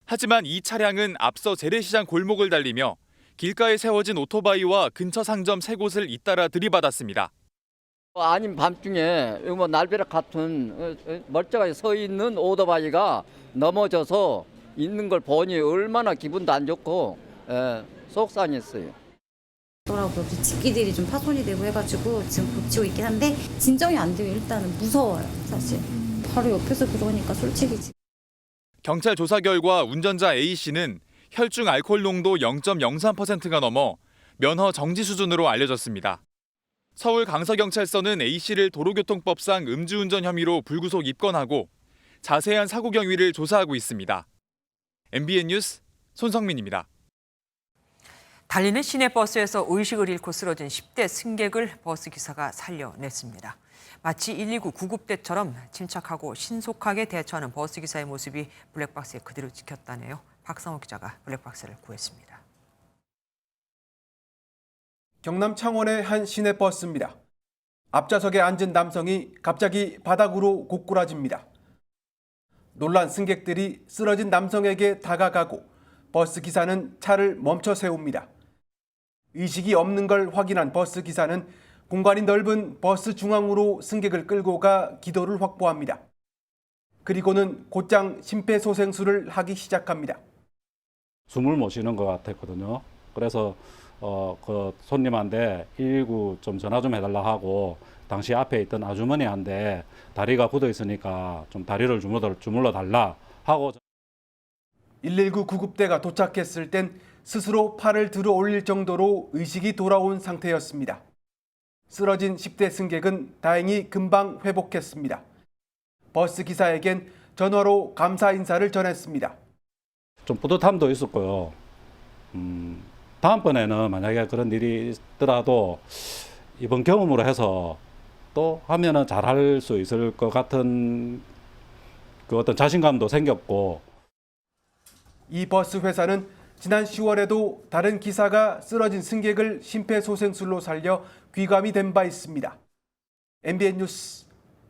하지만 이 차량은 앞서 재래시장 골목을 달리며 길가에 세워진 오토바이와 근처 상점 3곳을 잇따라 들이받았습니다. 아닌 밤중에 날벼락 같은 멀쩡하게 서 있는 오토바이가 넘어져서 있는 걸 보니 얼마나 기분도 안 좋고 속상했어요. 더라고요. 집기들이 좀 파손이 되고 해가지고 지금 고치고 있긴 한데 진정이 안 돼요. 일단은 무서워요, 사실. 바로 옆에서 그러니까 솔직히. 경찰 조사 결과 운전자 A씨는 혈중 알코올 농도 0.03%가 넘어 면허 정지 수준으로 알려졌습니다. 서울 강서경찰서는 A씨를 도로교통법상 음주운전 혐의로 불구속 입건하고 자세한 사고 경위를 조사하고 있습니다. MBN 뉴스 손성민입니다. 달리는 시내버스에서 의식을 잃고 쓰러진 10대 승객을 버스기사가 살려냈습니다. 마치 119 구급대처럼 침착하고 신속하게 대처하는 버스기사의 모습이 블랙박스에 그대로 찍혔다네요. 박상호 기자가 블랙박스를 구했습니다. 경남 창원의 한 시내버스입니다. 앞좌석에 앉은 남성이 갑자기 바닥으로 고꾸라집니다. 놀란 승객들이 쓰러진 남성에게 다가가고 버스 기사는 차를 멈춰 세웁니다. 의식이 없는 걸 확인한 버스 기사는 공간이 넓은 버스 중앙으로 승객을 끌고 가 기도를 확보합니다. 그리고는 곧장 심폐소생술을 하기 시작합니다. 숨을 못 쉬는 것 같았거든요. 그래서 그 손님한테 119 좀 전화 좀 해달라 하고 당시 앞에 있던 아주머니한테 다리가 굳어 있으니까 좀 다리를 주물러 달라 하고 119 구급대가 도착했을 땐 스스로 팔을 들어 올릴 정도로 의식이 돌아온 상태였습니다. 쓰러진 10대 승객은 다행히 금방 회복했습니다. 버스 기사에겐 전화로 감사 인사를 전했습니다. 좀 뿌듯함도 있었고요. 다음번에는 만약에 그런 일이 있더라도 이번 경험으로 해서 또 하면은 잘할 수 있을 것 같은 그 어떤 자신감도 생겼고. 이 버스 회사는 지난 10월에도 다른 기사가 쓰러진 승객을 심폐소생술로 살려 귀감이 된 바 있습니다. MBN 뉴스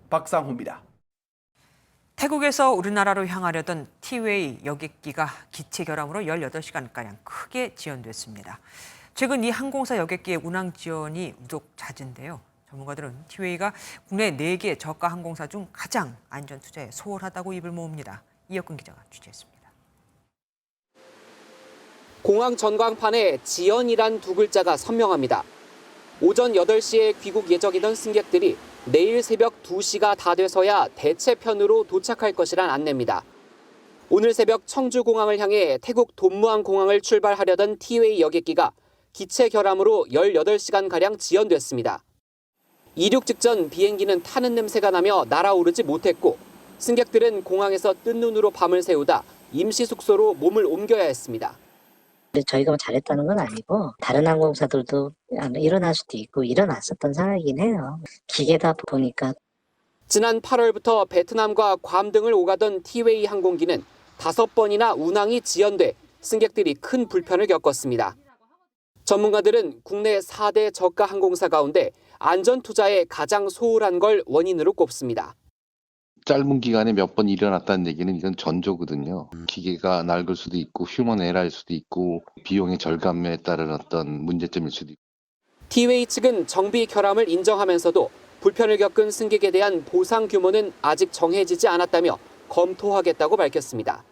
박상호입니다. 태국에서 우리나라로 향하려던 티웨이 여객기가 기체 결함으로 18시간가량 크게 지연됐습니다. 최근 이 항공사 여객기의 운항 지연이 무척 잦은데요. 전문가들은 티웨이가 국내 4개 저가 항공사 중 가장 안전 투자에 소홀하다고 입을 모읍니다. 이혁근 기자가 취재했습니다. 공항 전광판에 지연이란 두 글자가 선명합니다. 오전 8시에 귀국 예정이던 승객들이 내일 새벽 2시가 다 돼서야 대체편으로 도착할 것이란 안내입니다. 오늘 새벽 청주공항을 향해 태국 돈무안공항을 출발하려던 티웨이 여객기가 기체 결함으로 18시간가량 지연됐습니다. 이륙 직전 비행기는 타는 냄새가 나며 날아오르지 못했고 승객들은 공항에서 뜬 눈으로 밤을 새우다 임시 숙소로 몸을 옮겨야 했습니다. 저희가 잘했다는 건 아니고 다른 항공사들도 일어날 수도 있고 일어났었던 상황이긴 해요. 기계다 보니까. 지난 8월부터 베트남과 괌 등을 오가던 티웨이 항공기는 5번이나 운항이 지연돼 승객들이 큰 불편을 겪었습니다. 전문가들은 국내 4대 저가 항공사 가운데 안전 투자에 가장 소홀한 걸 원인으로 꼽습니다. 짧은 기간에 몇 번 일어났다는 얘기는 이건 전조거든요. 기계가 낡을 수도 있고 휴먼 에러일 수도 있고 비용의 절감에 따른 어떤 문제점일 수도 있고. 티웨이 측은 정비 결함을 인정하면서도 불편을 겪은 승객에 대한 보상 규모는 아직 정해지지 않았다며 검토하겠다고 밝혔습니다.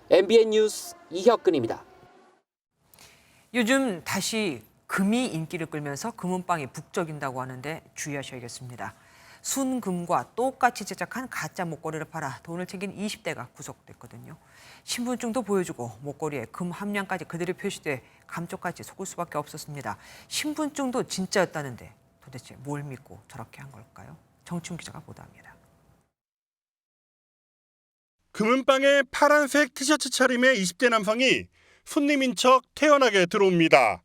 MBN 뉴스 이혁근입니다. 요즘 다시 금이 인기를 끌면서 금은방이 북적인다고 하는데 주의하셔야겠습니다. 순금과 똑같이 제작한 가짜 목걸이를 팔아 돈을 챙긴 20대가 구속됐거든요. 신분증도 보여주고 목걸이에 금 함량까지 그대로 표시돼 감쪽같이 속을 수밖에 없었습니다. 신분증도 진짜였다는데 도대체 뭘 믿고 저렇게 한 걸까요? 정춘 기자가 보도합니다. 금은방에 파란색 티셔츠 차림의 20대 남성이 손님인 척 태연하게 들어옵니다.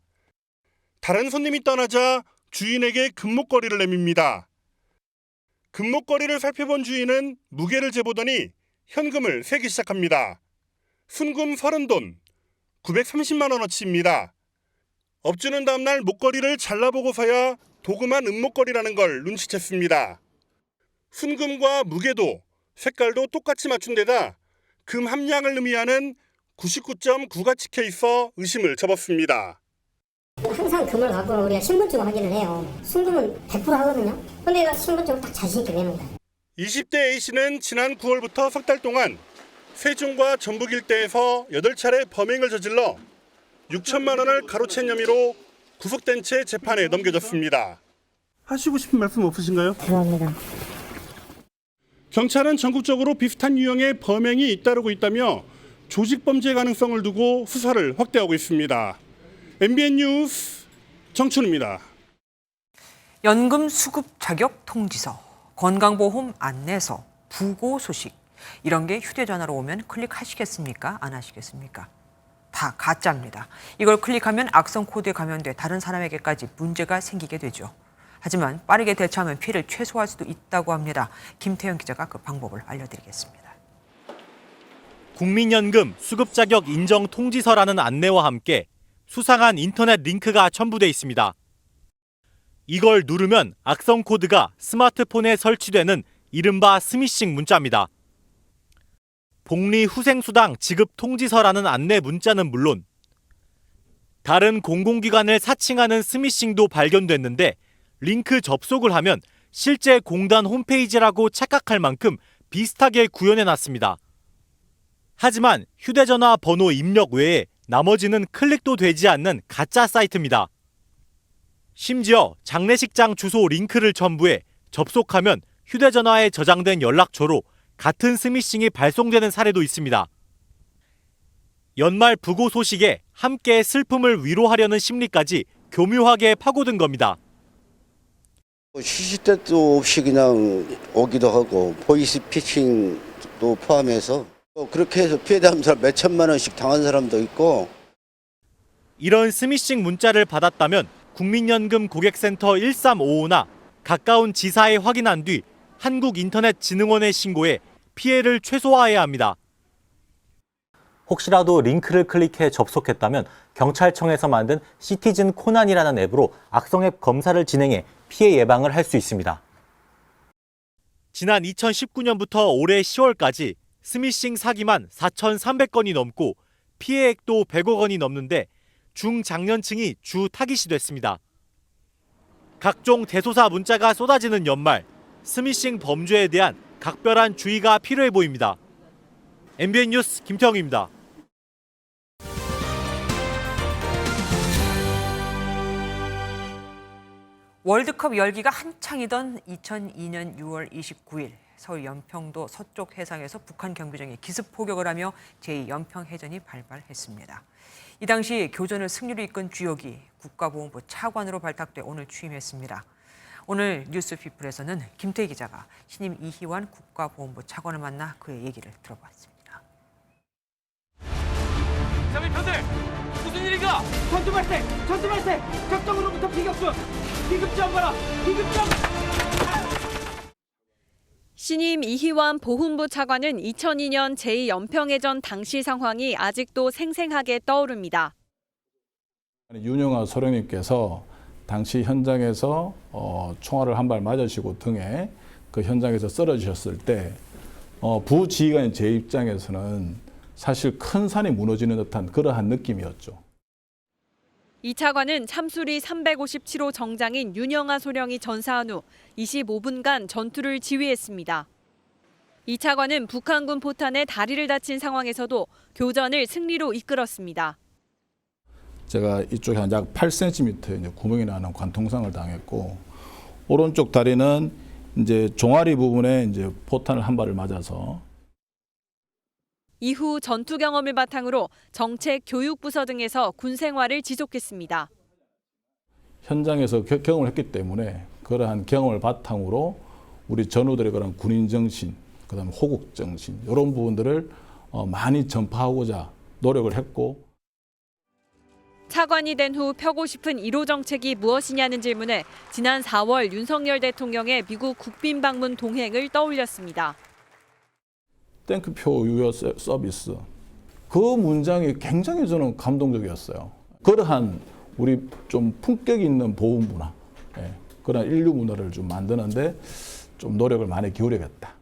다른 손님이 떠나자 주인에게 금목걸이를 내밉니다. 금목걸이를 살펴본 주인은 무게를 재보더니 현금을 세기 시작합니다. 순금 30돈, 930만 원어치입니다. 업주는 다음날 목걸이를 잘라보고서야 도금한 은목걸이라는 걸 눈치챘습니다. 순금과 무게도 색깔도 똑같이 맞춘 데다 금 함량을 의미하는 99.9가 찍혀 있어 의심을 접었습니다. 항상 금을 갖고는 우리가 신분증 확인을 해요. 순금은 100% 하거든요. 근데 내가 신분증을 딱 자신 있게 내는 거예요. 20대 A씨는 지난 9월부터 석 달 동안 세종과 전북 일대에서 8차례 범행을 저질러 6천만 원을 가로챈 혐의로 구속된 채 재판에 넘겨졌습니다. 하시고 싶은 말씀 없으신가요? 죄송합니다. 경찰은 전국적으로 비슷한 유형의 범행이 잇따르고 있다며 조직범죄 가능성을 두고 수사를 확대하고 있습니다. MBN 뉴스 정춘우입니다. 연금 수급 자격 통지서, 건강보험 안내서, 부고 소식 이런 게 휴대전화로 오면 클릭하시겠습니까? 안 하시겠습니까? 다 가짜입니다. 이걸 클릭하면 악성 코드에 감염돼 다른 사람에게까지 문제가 생기게 되죠. 하지만 빠르게 대처하면 피해를 최소화할 수도 있다고 합니다. 김태현 기자가 그 방법을 알려드리겠습니다. 국민연금 수급자격 인정 통지서라는 안내와 함께 수상한 인터넷 링크가 첨부돼 있습니다. 이걸 누르면 악성 코드가 스마트폰에 설치되는 이른바 스미싱 문자입니다. 복리 후생수당 지급 통지서라는 안내 문자는 물론 다른 공공기관을 사칭하는 스미싱도 발견됐는데 링크 접속을 하면 실제 공단 홈페이지라고 착각할 만큼 비슷하게 구현해놨습니다. 하지만 휴대전화 번호 입력 외에 나머지는 클릭도 되지 않는 가짜 사이트입니다. 심지어 장례식장 주소 링크를 첨부해 접속하면 휴대전화에 저장된 연락처로 같은 스미싱이 발송되는 사례도 있습니다. 연말 부고 소식에 함께 슬픔을 위로하려는 심리까지 교묘하게 파고든 겁니다. 시시때도 없이 그냥 오기도 하고 보이스피싱도 포함해서 그렇게 해서 피해당한 사람 몇 천만 원씩 당한 사람도 있고. 이런 스미싱 문자를 받았다면 국민연금 고객센터 1355나 가까운 지사에 확인한 뒤 한국인터넷진흥원에 신고해 피해를 최소화해야 합니다. 혹시라도 링크를 클릭해 접속했다면 경찰청에서 만든 시티즌 코난이라는 앱으로 악성 앱 검사를 진행해 피해 예방을 할 수 있습니다. 지난 2019년부터 올해 10월까지 스미싱 사기만 4,300건이 넘고 피해액도 100억 원이 넘는데 중장년층이 주 타깃이 됐습니다. 각종 대소사 문자가 쏟아지는 연말, 스미싱 범죄에 대한 각별한 주의가 필요해 보입니다. MBN 뉴스 김태형입니다. 월드컵 열기가 한창이던 2002년 6월 29일 서울 연평도 서쪽 해상에서 북한 경비정이 기습 포격을 하며 제2연평해전이 발발했습니다. 이 당시 교전을 승리로 이끈 주역이 국가보훈부 차관으로 발탁돼 오늘 취임했습니다. 오늘 뉴스피플에서는 김태희 기자가 신임 이희환 국가보훈부 차관을 만나 그의 얘기를 들어봤습니다. 자위편들 무슨 일인가? 전투 발생! 적정으로부터 비격수! 비급전 봐라! 비급전! 신임 이희환 보훈부 차관은 2002년 제2연평해전 당시 상황이 아직도 생생하게 떠오릅니다. 윤영아 소령님께서 당시 현장에서 총알을 한 발 맞으시고 등에 그 현장에서 쓰러지셨을 때 부지휘관인 제 입장에서는 사실 큰 산이 무너지는 듯한 그러한 느낌이었죠. 이 차관은 참수리 357호 정장인 윤영아 소령이 전사한 후 25분간 전투를 지휘했습니다. 이 차관은 북한군 포탄에 다리를 다친 상황에서도 교전을 승리로 이끌었습니다. 제가 이쪽에 약 8cm 이제 구멍이 나는 관통상을 당했고 오른쪽 다리는 이제 종아리 부분에 이제 포탄을 한 발을 맞아서. 이후 전투 경험을 바탕으로 정책, 교육부서 등에서 군 생활을 지속했습니다. 현장에서 경험을 했기 때문에 그러한 경험을 바탕으로 우리 전우들의 그런 군인 정신, 그다음에 호국 정신 이런 부분들을 많이 전파하고자 노력을 했고. 차관이 된 후 펴고 싶은 1호 정책이 무엇이냐는 질문에 지난 4월 윤석열 대통령의 미국 국빈 방문 동행을 떠올렸습니다. 땡큐표 유효 서비스. 그 문장이 굉장히 저는 감동적이었어요. 그러한 우리 좀 품격 있는 보훈 문화, 그런 인류 문화를 좀 만드는데 좀 노력을 많이 기울여야겠다.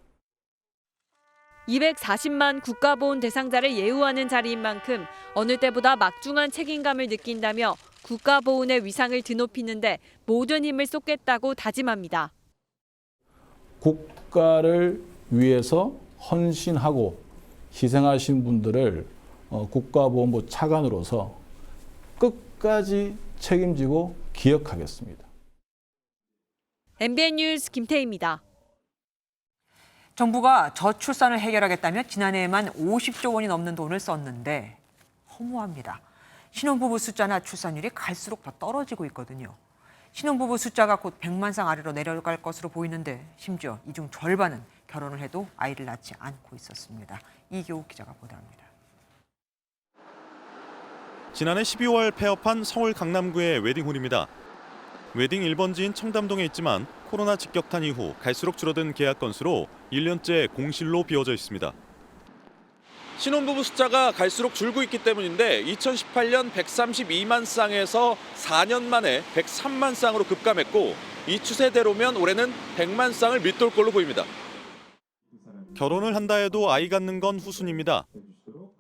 240만 국가보훈 대상자를 예우하는 자리인 만큼 어느 때보다 막중한 책임감을 느낀다며 국가보훈의 위상을 드높이는데 모든 힘을 쏟겠다고 다짐합니다. 국가를 위해서 헌신하고 희생하신 분들을 국가보훈부 차관으로서 끝까지 책임지고 기억하겠습니다. MBN 뉴스 김태희입니다. 정부가 저출산을 해결하겠다며 지난해에만 50조 원이 넘는 돈을 썼는데 허무합니다. 신혼부부 숫자나 출산율이 갈수록 더 떨어지고 있거든요. 신혼부부 숫자가 곧 100만 쌍 아래로 내려갈 것으로 보이는데 심지어 이 중 절반은 결혼을 해도 아이를 낳지 않고 있었습니다. 이교욱 기자가 보도합니다. 지난해 12월 폐업한 서울 강남구의 웨딩홀입니다. 웨딩 1번지인 청담동에 있지만 코로나 직격탄 이후 갈수록 줄어든 계약 건수로 1년째 공실로 비워져 있습니다. 신혼부부 숫자가 갈수록 줄고 있기 때문인데 2018년 132만 쌍에서 4년 만에 103만 쌍으로 급감했고 이 추세대로면 올해는 100만 쌍을 밑돌 걸로 보입니다. 결혼을 한다 해도 아이 갖는 건 후순입니다.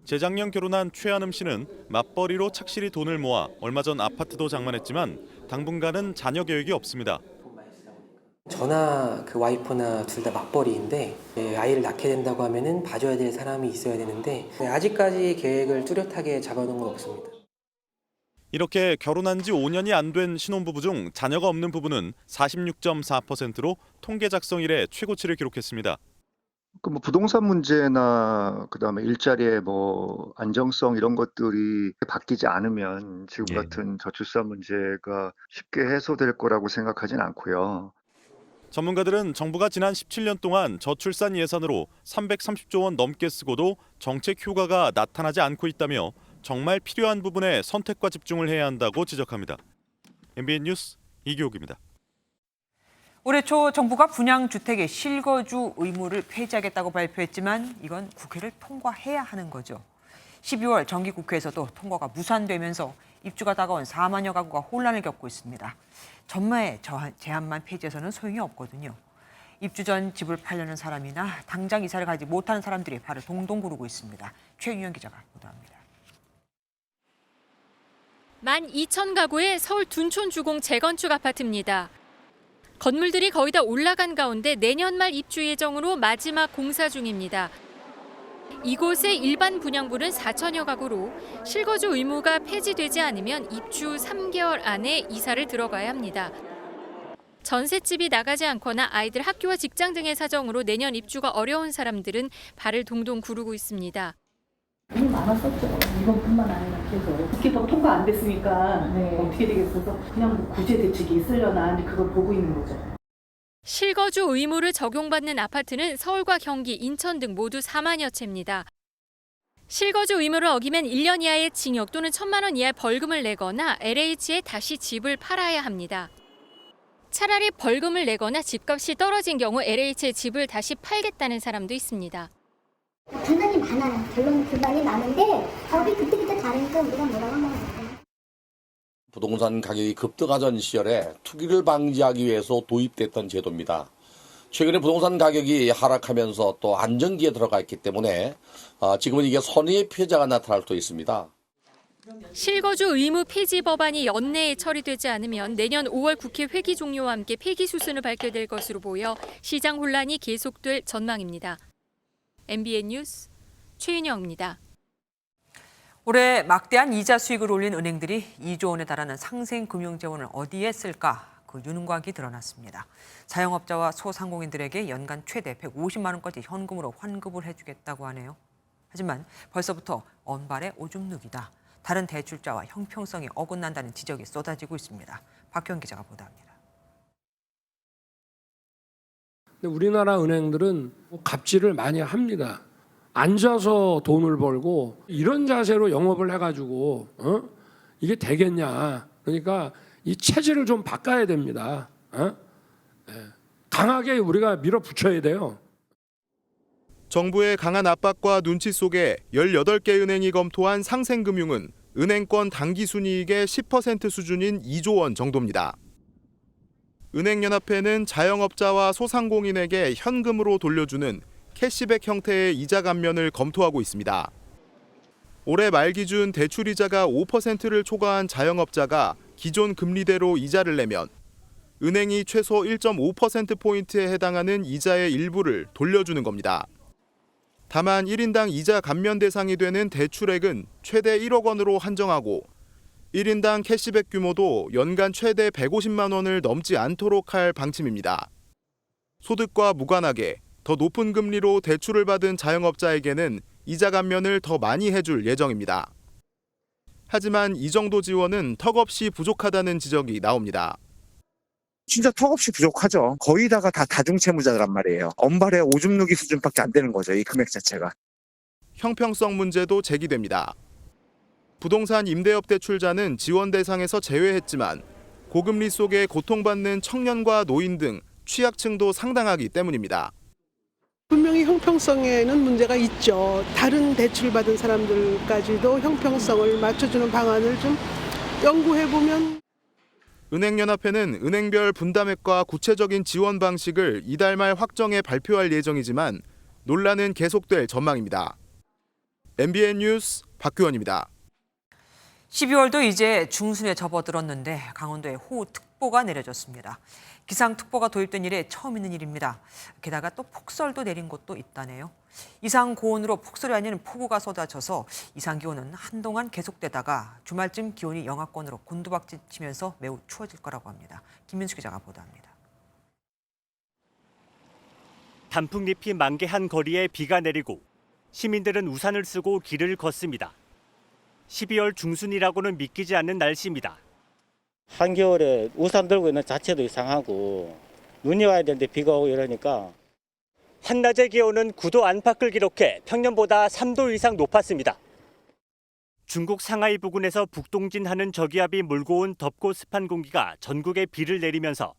재작년 결혼한 최한음 씨는 맞벌이로 착실히 돈을 모아 얼마 전 아파트도 장만했지만 당분간은 자녀 계획이 없습니다. 저나 그 와이프나 둘 다 맞벌이인데 아이를 낳게 된다고 하면은 봐줘야 될 사람이 있어야 되는데 아직까지 계획을 뚜렷하게 잡아놓은 건 없습니다. 이렇게 결혼한 지 5년이 안 된 신혼부부 중 자녀가 없는 부부는 46.4%로 통계 작성 이래 최고치를 기록했습니다. 뭐 부동산 문제나 그다음에 일자리의 뭐 안정성 이런 것들이 바뀌지 않으면 지금 같은 저출산 문제가 쉽게 해소될 거라고 생각하진 않고요. 전문가들은 정부가 지난 17년 동안 저출산 예산으로 330조 원 넘게 쓰고도 정책 효과가 나타나지 않고 있다며 정말 필요한 부분에 선택과 집중을 해야 한다고 지적합니다. MBN 뉴스 이기옥입니다. 올해 초 정부가 분양주택의 실거주 의무를 폐지하겠다고 발표했지만 이건 국회를 통과해야 하는 거죠. 12월 정기국회에서도 통과가 무산되면서 입주가 다가온 4만여 가구가 혼란을 겪고 있습니다. 전마의 제한만 폐지해서는 소용이 없거든요. 입주 전 집을 팔려는 사람이나 당장 이사를 가지 못하는 사람들이 발을 동동 구르고 있습니다. 최윤영 기자가 보도합니다. 12,000가구의 서울 둔촌 주공 재건축 아파트입니다. 건물들이 거의 다 올라간 가운데 내년 말 입주 예정으로 마지막 공사 중입니다. 이곳의 일반 분양분은 4천여 가구로 실거주 의무가 폐지되지 않으면 입주 3개월 안에 이사를 들어가야 합니다. 전셋집이 나가지 않거나 아이들 학교와 직장 등의 사정으로 내년 입주가 어려운 사람들은 발을 동동 구르고 있습니다. 너무 많았었죠. 이번뿐만 아니라 계속. 국회법 통과 안 됐으니까 어떻게 되겠어서 그냥 뭐 구제 대책이 있으려나 그걸 보고 있는 거죠. 실거주 의무를 적용받는 아파트는 서울과 경기, 인천 등 모두 4만여 채입니다. 실거주 의무를 어기면 1년 이하의 징역 또는 1,000만 원 이하의 벌금을 내거나 LH에 다시 집을 팔아야 합니다. 차라리 벌금을 내거나 집값이 떨어진 경우 LH에 집을 다시 팔겠다는 사람도 있습니다. 불만이 많아요. 결론은 불만이 많은데 법이 그때그때 다르니까 우리가 뭐라고 하면 안 돼요. 부동산 가격이 급등하던 시절에 투기를 방지하기 위해서 도입됐던 제도입니다. 최근에 부동산 가격이 하락하면서 또 안정기에 들어가 있기 때문에 지금은 이게 선의의 피해자가 나타날 수도 있습니다. 실거주 의무 폐지 법안이 연내에 처리되지 않으면 내년 5월 국회 회기 종료와 함께 폐기 수순을 밟게 될 것으로 보여 시장 혼란이 계속될 전망입니다. MBN 뉴스 최윤영입니다. 올해 막대한 이자 수익을 올린 은행들이 2조 원에 달하는 상생금융재원을 어디에 쓸까? 그 유능각이 드러났습니다. 자영업자와 소상공인들에게 연간 최대 150만 원까지 현금으로 환급을 해주겠다고 하네요. 하지만 벌써부터 언발의 오줌 누기다. 다른 대출자와 형평성이 어긋난다는 지적이 쏟아지고 있습니다. 박경 기자가 보도합니다. 우리나라 은행들은 갑질을 많이 합니다. 앉아서 돈을 벌고 이런 자세로 영업을 해가지고 이게 되겠냐. 그러니까 이 체질을 좀 바꿔야 됩니다. 강하게 우리가 밀어붙여야 돼요. 정부의 강한 압박과 눈치 속에 18개 은행이 검토한 상생금융은 은행권 당기순이익의 10% 수준인 2조 원 정도입니다. 은행연합회는 자영업자와 소상공인에게 현금으로 돌려주는 캐시백 형태의 이자 감면을 검토하고 있습니다. 올해 말 기준 대출이자가 5%를 초과한 자영업자가 기존 금리대로 이자를 내면 은행이 최소 1.5%포인트에 해당하는 이자의 일부를 돌려주는 겁니다. 다만 1인당 이자 감면 대상이 되는 대출액은 최대 1억 원으로 한정하고 1인당 캐시백 규모도 연간 최대 150만 원을 넘지 않도록 할 방침입니다. 소득과 무관하게 더 높은 금리로 대출을 받은 자영업자에게는 이자 감면을 더 많이 해줄 예정입니다. 하지만 이 정도 지원은 턱없이 부족하다는 지적이 나옵니다. 진짜 턱없이 부족하죠. 거의 다가 다 다중채무자란 말이에요. 언발의 오줌 누기 수준밖에 안 되는 거죠. 이 금액 자체가. 형평성 문제도 제기됩니다. 부동산 임대업 대출자는 지원 대상에서 제외했지만 고금리 속에 고통받는 청년과 노인 등 취약층도 상당하기 때문입니다. 분명히 상당히 형평성에는 문제가 있죠. 다른 대출받은 사람들까지도 형평성을 맞춰주는 방안을 좀 연구해보면. 은행연합회는 은행별 분담액과 구체적인 지원 방식을 이달 말 확정해 발표할 예정이지만 논란은 계속될 전망입니다. MBN 뉴스 박규원입니다. 12월도 이제 중순에 접어들었는데 강원도에 호우특보가 내려졌습니다. 기상특보가 도입된 이래 처음 있는 일입니다. 게다가 또 폭설도 내린 곳도 있다네요. 이상 고온으로 폭설이 아닌 폭우가 쏟아져서 이상 기온은 한동안 계속되다가 주말쯤 기온이 영하권으로 곤두박질치면서 매우 추워질 거라고 합니다. 김민수 기자가 보도합니다. 단풍잎이 만개한 거리에 비가 내리고 시민들은 우산을 쓰고 길을 걷습니다. 12월 중순이라고는 믿기지 않는 날씨입니다. 한겨울에 우산 들고 있는 자체도 이상하고 눈이 와야 되는데 비가 오고 이러니까. 한낮의 기온은 9도 안팎을 기록해 평년보다 3도 이상 높았습니다. 중국 상하이 부근에서 북동진하는 저기압이 몰고 온 덥고 습한 공기가 전국에 비를 내리면서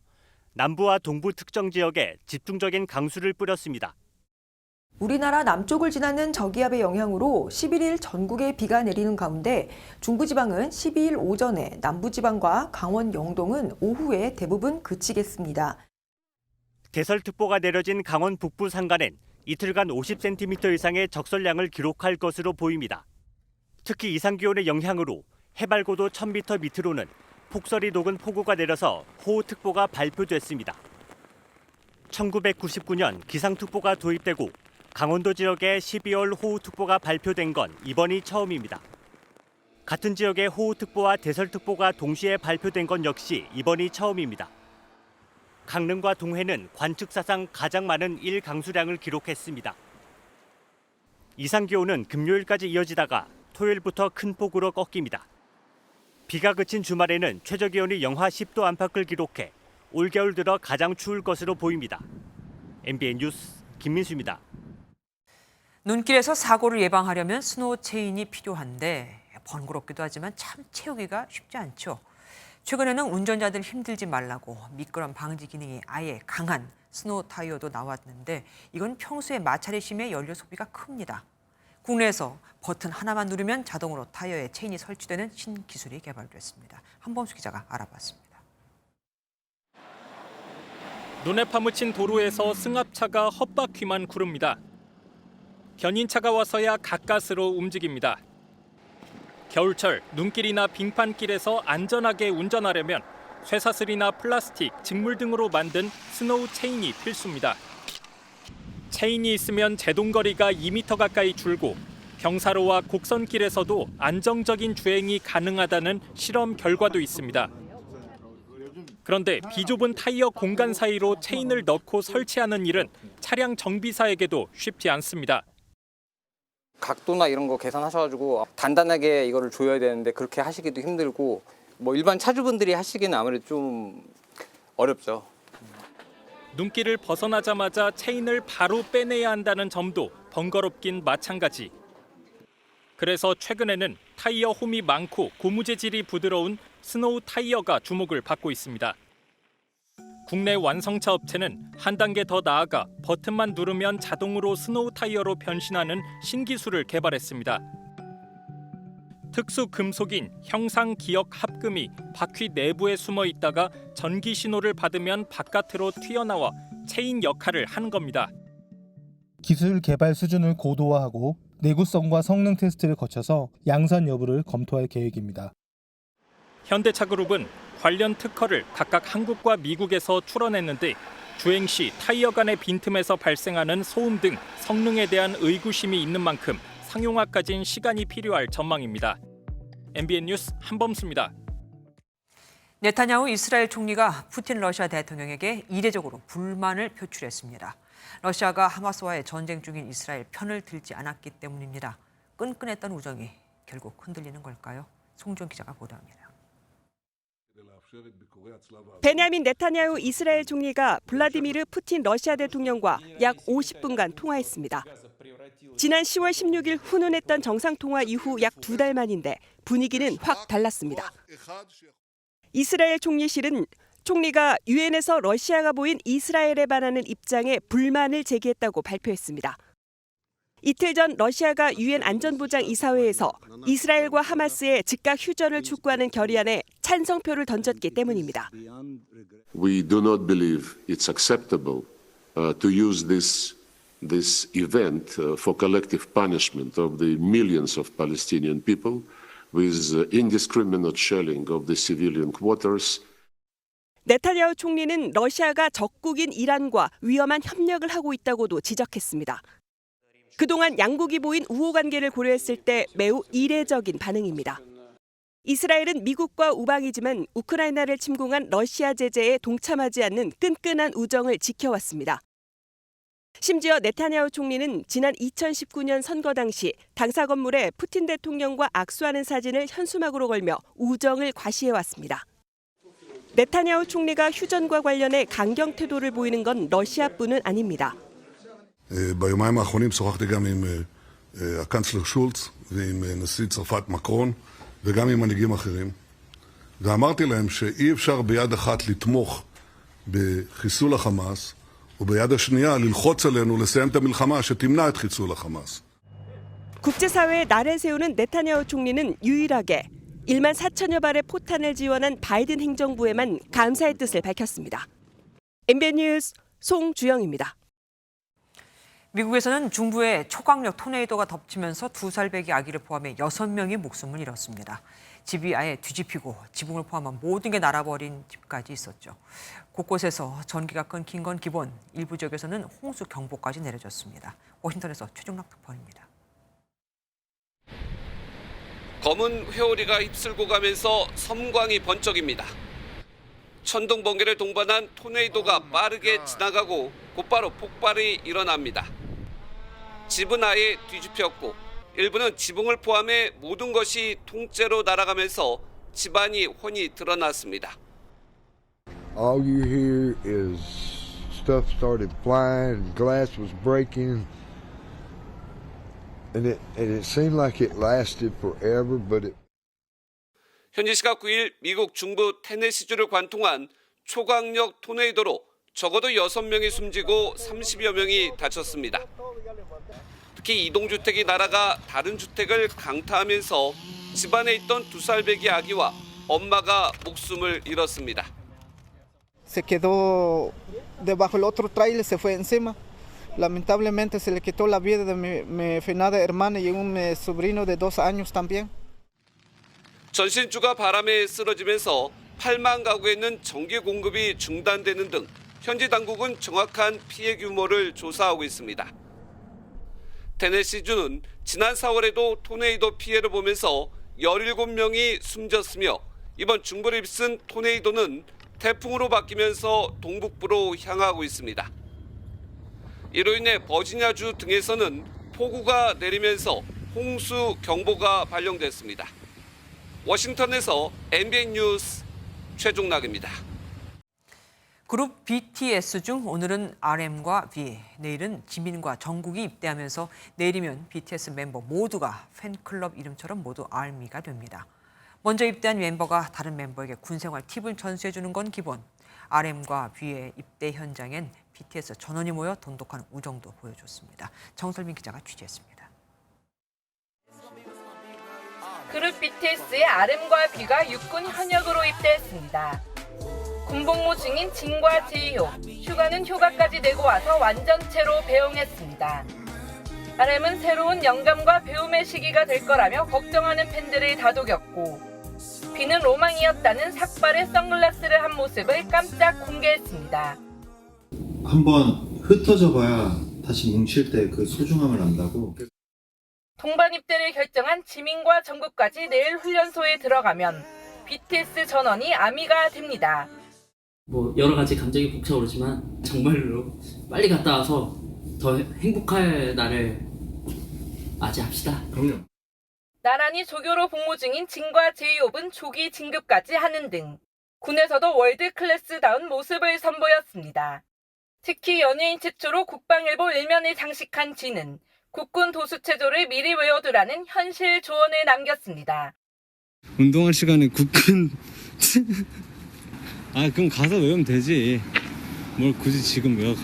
남부와 동부 특정 지역에 집중적인 강수를 뿌렸습니다. 우리나라 남쪽을 지나는 저기압의 영향으로 11일 전국에 비가 내리는 가운데 중부지방은 12일 오전에, 남부지방과 강원 영동은 오후에 대부분 그치겠습니다. 대설특보가 내려진 강원 북부 산간엔 이틀간 50cm 이상의 적설량을 기록할 것으로 보입니다. 특히 이상기온의 영향으로 해발고도 1000m 밑으로는 폭설이 녹은 폭우가 내려서 호우특보가 발표됐습니다. 1999년 기상특보가 도입되고 강원도 지역에 12월 호우특보가 발표된 건 이번이 처음입니다. 같은 지역에 호우특보와 대설특보가 동시에 발표된 건 역시 이번이 처음입니다. 강릉과 동해는 관측사상 가장 많은 일강수량을 기록했습니다. 이상기온은 금요일까지 이어지다가 토요일부터 큰 폭우로 꺾입니다. 비가 그친 주말에는 최저기온이 영하 10도 안팎을 기록해 올겨울 들어 가장 추울 것으로 보입니다. MBN 뉴스 김민수입니다. 눈길에서 사고를 예방하려면 스노우 체인이 필요한데 번거롭기도 하지만 참 채우기가 쉽지 않죠. 최근에는 운전자들 힘들지 말라고 미끄럼 방지 기능이 아예 강한 스노우 타이어도 나왔는데 이건 평소에 마찰이 심해 연료 소비가 큽니다. 국내에서 버튼 하나만 누르면 자동으로 타이어에 체인이 설치되는 신기술이 개발됐습니다. 한범수 기자가 알아봤습니다. 눈에 파묻힌 도로에서 승합차가 헛바퀴만 구릅니다. 견인차가 와서야 가까스로 움직입니다. 겨울철 눈길이나 빙판길에서 안전하게 운전하려면 쇠사슬이나 플라스틱, 직물 등으로 만든 스노우 체인이 필수입니다. 체인이 있으면 제동거리가 2m 가까이 줄고 경사로와 곡선길에서도 안정적인 주행이 가능하다는 실험 결과도 있습니다. 그런데 비좁은 타이어 공간 사이로 체인을 넣고 설치하는 일은 차량 정비사에게도 쉽지 않습니다. 각도나 이런 거 계산하셔가지고 단단하게 이거를 조여야 되는데 그렇게 하시기도 힘들고 뭐 일반 차주분들이 하시기는 아무래도 좀 어렵죠. 눈길을 벗어나자마자 체인을 바로 빼내야 한다는 점도 번거롭긴 마찬가지. 그래서 최근에는 타이어 홈이 많고 고무 재질이 부드러운 스노우 타이어가 주목을 받고 있습니다. 국내 완성차 업체는 한 단계 더 나아가 버튼만 누르면 자동으로 스노우 타이어로 변신하는 신기술을 개발했습니다. 특수 금속인 형상 기억 합금이 바퀴 내부에 숨어 있다가 전기 신호를 받으면 바깥으로 튀어나와 체인 역할을 하는 겁니다. 기술 개발 수준을 고도화하고 내구성과 성능 테스트를 거쳐서 양산 여부를 검토할 계획입니다. 현대차그룹은 관련 특허를 각각 한국과 미국에서 출원했는데 주행 시 타이어 간의 빈틈에서 발생하는 소음 등 성능에 대한 의구심이 있는 만큼 상용화까지는 시간이 필요할 전망입니다. MBN 뉴스 한범수입니다. 네타냐후 이스라엘 총리가 푸틴 러시아 대통령에게 이례적으로 불만을 표출했습니다. 러시아가 하마스와의 전쟁 중인 이스라엘 편을 들지 않았기 때문입니다. 끈끈했던 우정이 결국 흔들리는 걸까요? 송준 기자가 보도합니다. 베냐민 네타냐후 이스라엘 총리가 블라디미르 푸틴 러시아 대통령과 약 50분간 통화했습니다. 지난 10월 16일 훈훈했던 정상통화 이후 약 2달 만인데 분위기는 확 달랐습니다. 이스라엘 총리실은 총리가 유엔에서 러시아가 보인 이스라엘에 반하는 입장에 불만을 제기했다고 발표했습니다. 이틀 전 러시아가 유엔 안전보장 이사회에서 이스라엘과 하마스의 즉각 휴전을 촉구하는 결의안에 찬성표를 던졌기 때문입니다. We do not believe it's acceptable to use this event for collective punishment of the millions of Palestinian people with indiscriminate shelling of the civilian quarters. 네타냐후 총리는 러시아가 적국인 이란과 위험한 협력을 하고 있다고도 지적했습니다. 그동안 양국이 보인 우호 관계를 고려했을 때 매우 이례적인 반응입니다. 이스라엘은 미국과 우방이지만 우크라이나를 침공한 러시아 제재에 동참하지 않는 끈끈한 우정을 지켜왔습니다. 심지어 네타냐후 총리는 지난 2019년 선거 당시 당사 건물에 푸틴 대통령과 악수하는 사진을 현수막으로 걸며 우정을 과시해왔습니다. 네타냐후 총리가 휴전과 관련해 강경 태도를 보이는 건 러시아뿐은 아닙니다. ביומיים האחרונים שוחחתי גם עם הקנצלר שולץ ועם נשיא צרפת מקרון וגם עם מנהיגים אחרים ואמרתי להם שאי אפשר ביד אחת לתמוך בחיסול החמאס וביד השנייה ללחוץ עלינו לסיים את המלחמה שתמנע את חיסול החמאס. 국제사회에 날을 세우는 네타냐후 총리는 유일하게 1만 4천여 발의 포탄을 지원한 바이든 행정부에만 감사의 뜻을 밝혔습니다. MBN 뉴스 송주영입니다. 미국에서는 중부에 초강력 토네이도가 덮치면서 2살배기 아기를 포함해 6명이 목숨을 잃었습니다. 집이 아예 뒤집히고 지붕을 포함한 모든 게 날아버린 집까지 있었죠. 곳곳에서 전기가 끊긴 건 기본, 일부 지역에서는 홍수 경보까지 내려졌습니다. 워싱턴에서 최종락 특파원입니다. 검은 회오리가 휩쓸고 가면서 섬광이 번쩍입니다. 천둥 번개를 동반한 토네이도가 빠르게 지나가고 곧바로 폭발이 일어납니다. 집은 아예 뒤집혔고 일부는 지붕을 포함해 모든 것이 통째로 날아가면서 집안이 훤히 드러났습니다. All you hear is stuff started flying, glass was breaking, and it seemed like it lasted forever, but it. 현지 시각 9일 미국 중부 테네시주를 관통한 초강력 토네이도로 적어도 6명이 숨지고 30여 명이 다쳤습니다. 특히 이동주택이 날아가 다른 주택을 강타하면서 집안에 있던 2살배기 아기와 엄마가 목숨을 잃었습니다. Se quedó debajo el otro tráiler, se fue encima. Lamentablemente se le quitó la vida de mi finada hermana y un sobrino de 2 años también. 전신주가 바람에 쓰러지면서 8만 가구에 있는 전기 공급이 중단되는 등 현지 당국은 정확한 피해 규모를 조사하고 있습니다. 테네시주는 지난 4월에도 토네이도 피해를 보면서 17명이 숨졌으며 이번 중부를 휩쓴 토네이도는 태풍으로 바뀌면서 동북부로 향하고 있습니다. 이로 인해 버지니아주 등에서는 폭우가 내리면서 홍수 경보가 발령됐습니다. 워싱턴에서 MBN 뉴스 최종락입니다. 그룹 BTS 중 오늘은 RM과 V, 내일은 지민과 정국이 입대하면서 내일이면 BTS 멤버 모두가 팬클럽 이름처럼 모두 ARMY가 됩니다. 먼저 입대한 멤버가 다른 멤버에게 군생활 팁을 전수해주는 건 기본. RM과 V의 입대 현장엔 BTS 전원이 모여 돈독한 우정도 보여줬습니다. 정설민 기자가 취재했습니다. 그룹 BTS의 RM과 V가 육군 현역으로 입대했습니다. 군복무 중인 진과 제이홉, 휴가는 휴가까지 내고 와서 완전체로 배웅했습니다. RM은 새로운 영감과 배움의 시기가 될 거라며 걱정하는 팬들을 다독였고, V는 로망이었다는 삭발의 선글라스를 한 모습을 깜짝 공개했습니다. 한번 흩어져 봐야 다시 뭉칠 때 그 소중함을 안다고. 동반 입대를 결정한 지민과 정국까지 내일 훈련소에 들어가면 BTS 전원이 아미가 됩니다. 여러 가지 감정이 벅차오르지만 정말로 빨리 갔다 와서 더 행복할 날을 맞이합시다. 그럼요. 나란히 조교로 복무 중인 진과 제이홉은 조기 진급까지 하는 등 군에서도 월드 클래스다운 모습을 선보였습니다. 특히 연예인 최초로 국방일보 1면을 장식한 진은 국군 도수체조를 미리 외워두라는 현실 조언을 남겼습니다. 운동할 시간에 국군 그럼 가서 외우면 되지. 뭘 굳이 지금 외워가.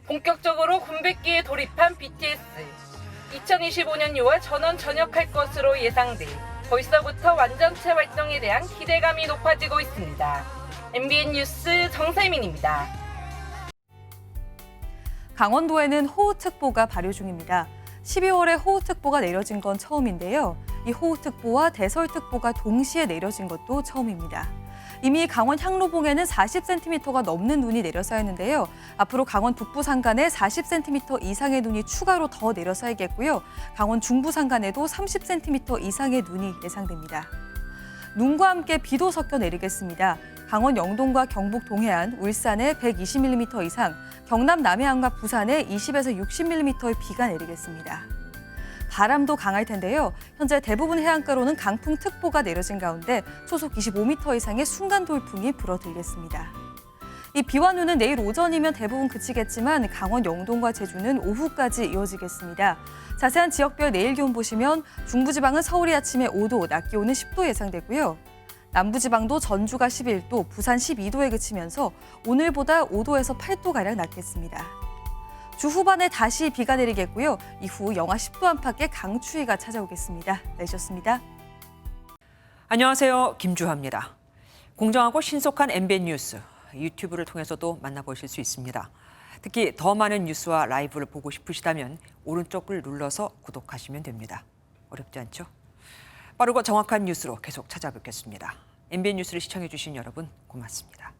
본격적으로 군백기에 돌입한 BTS. 2025년 6월 전원 전역할 것으로 예상돼 벌써부터 완전체 활동에 대한 기대감이 높아지고 있습니다. MBN 뉴스 정세민입니다. 강원도에는 호우특보가 발효 중입니다. 12월에 호우특보가 내려진 건 처음인데요. 이 호우특보와 대설특보가 동시에 내려진 것도 처음입니다. 이미 강원 향로봉에는 40cm가 넘는 눈이 내려 쌓였는데요. 앞으로 강원 북부 산간에 40cm 이상의 눈이 추가로 더 내려 쌓이겠고요. 강원 중부 산간에도 30cm 이상의 눈이 예상됩니다. 눈과 함께 비도 섞여 내리겠습니다. 강원 영동과 경북 동해안, 울산에 120mm 이상, 경남 남해안과 부산에 20에서 60mm의 비가 내리겠습니다. 바람도 강할 텐데요. 현재 대부분 해안가로는 강풍특보가 내려진 가운데 초속 25m 이상의 순간 돌풍이 불어들겠습니다. 이 비와 눈은 내일 오전이면 대부분 그치겠지만 강원 영동과 제주는 오후까지 이어지겠습니다. 자세한 지역별 내일 기온 보시면 중부지방은 서울이 아침에 5도, 낮 기온은 10도 예상되고요. 남부지방도 전주가 11도, 부산 12도에 그치면서 오늘보다 5도에서 8도가량 낮겠습니다. 주 후반에 다시 비가 내리겠고요. 이후 영하 10도 안팎의 강추위가 찾아오겠습니다. 내셨습니다. 안녕하세요. 김주하입니다. 공정하고 신속한 MBN 뉴스, 유튜브를 통해서도 만나보실 수 있습니다. 특히 더 많은 뉴스와 라이브를 보고 싶으시다면 오른쪽을 눌러서 구독하시면 됩니다. 어렵지 않죠? 빠르고 정확한 뉴스로 계속 찾아뵙겠습니다. MBN 뉴스를 시청해 주신 여러분 고맙습니다.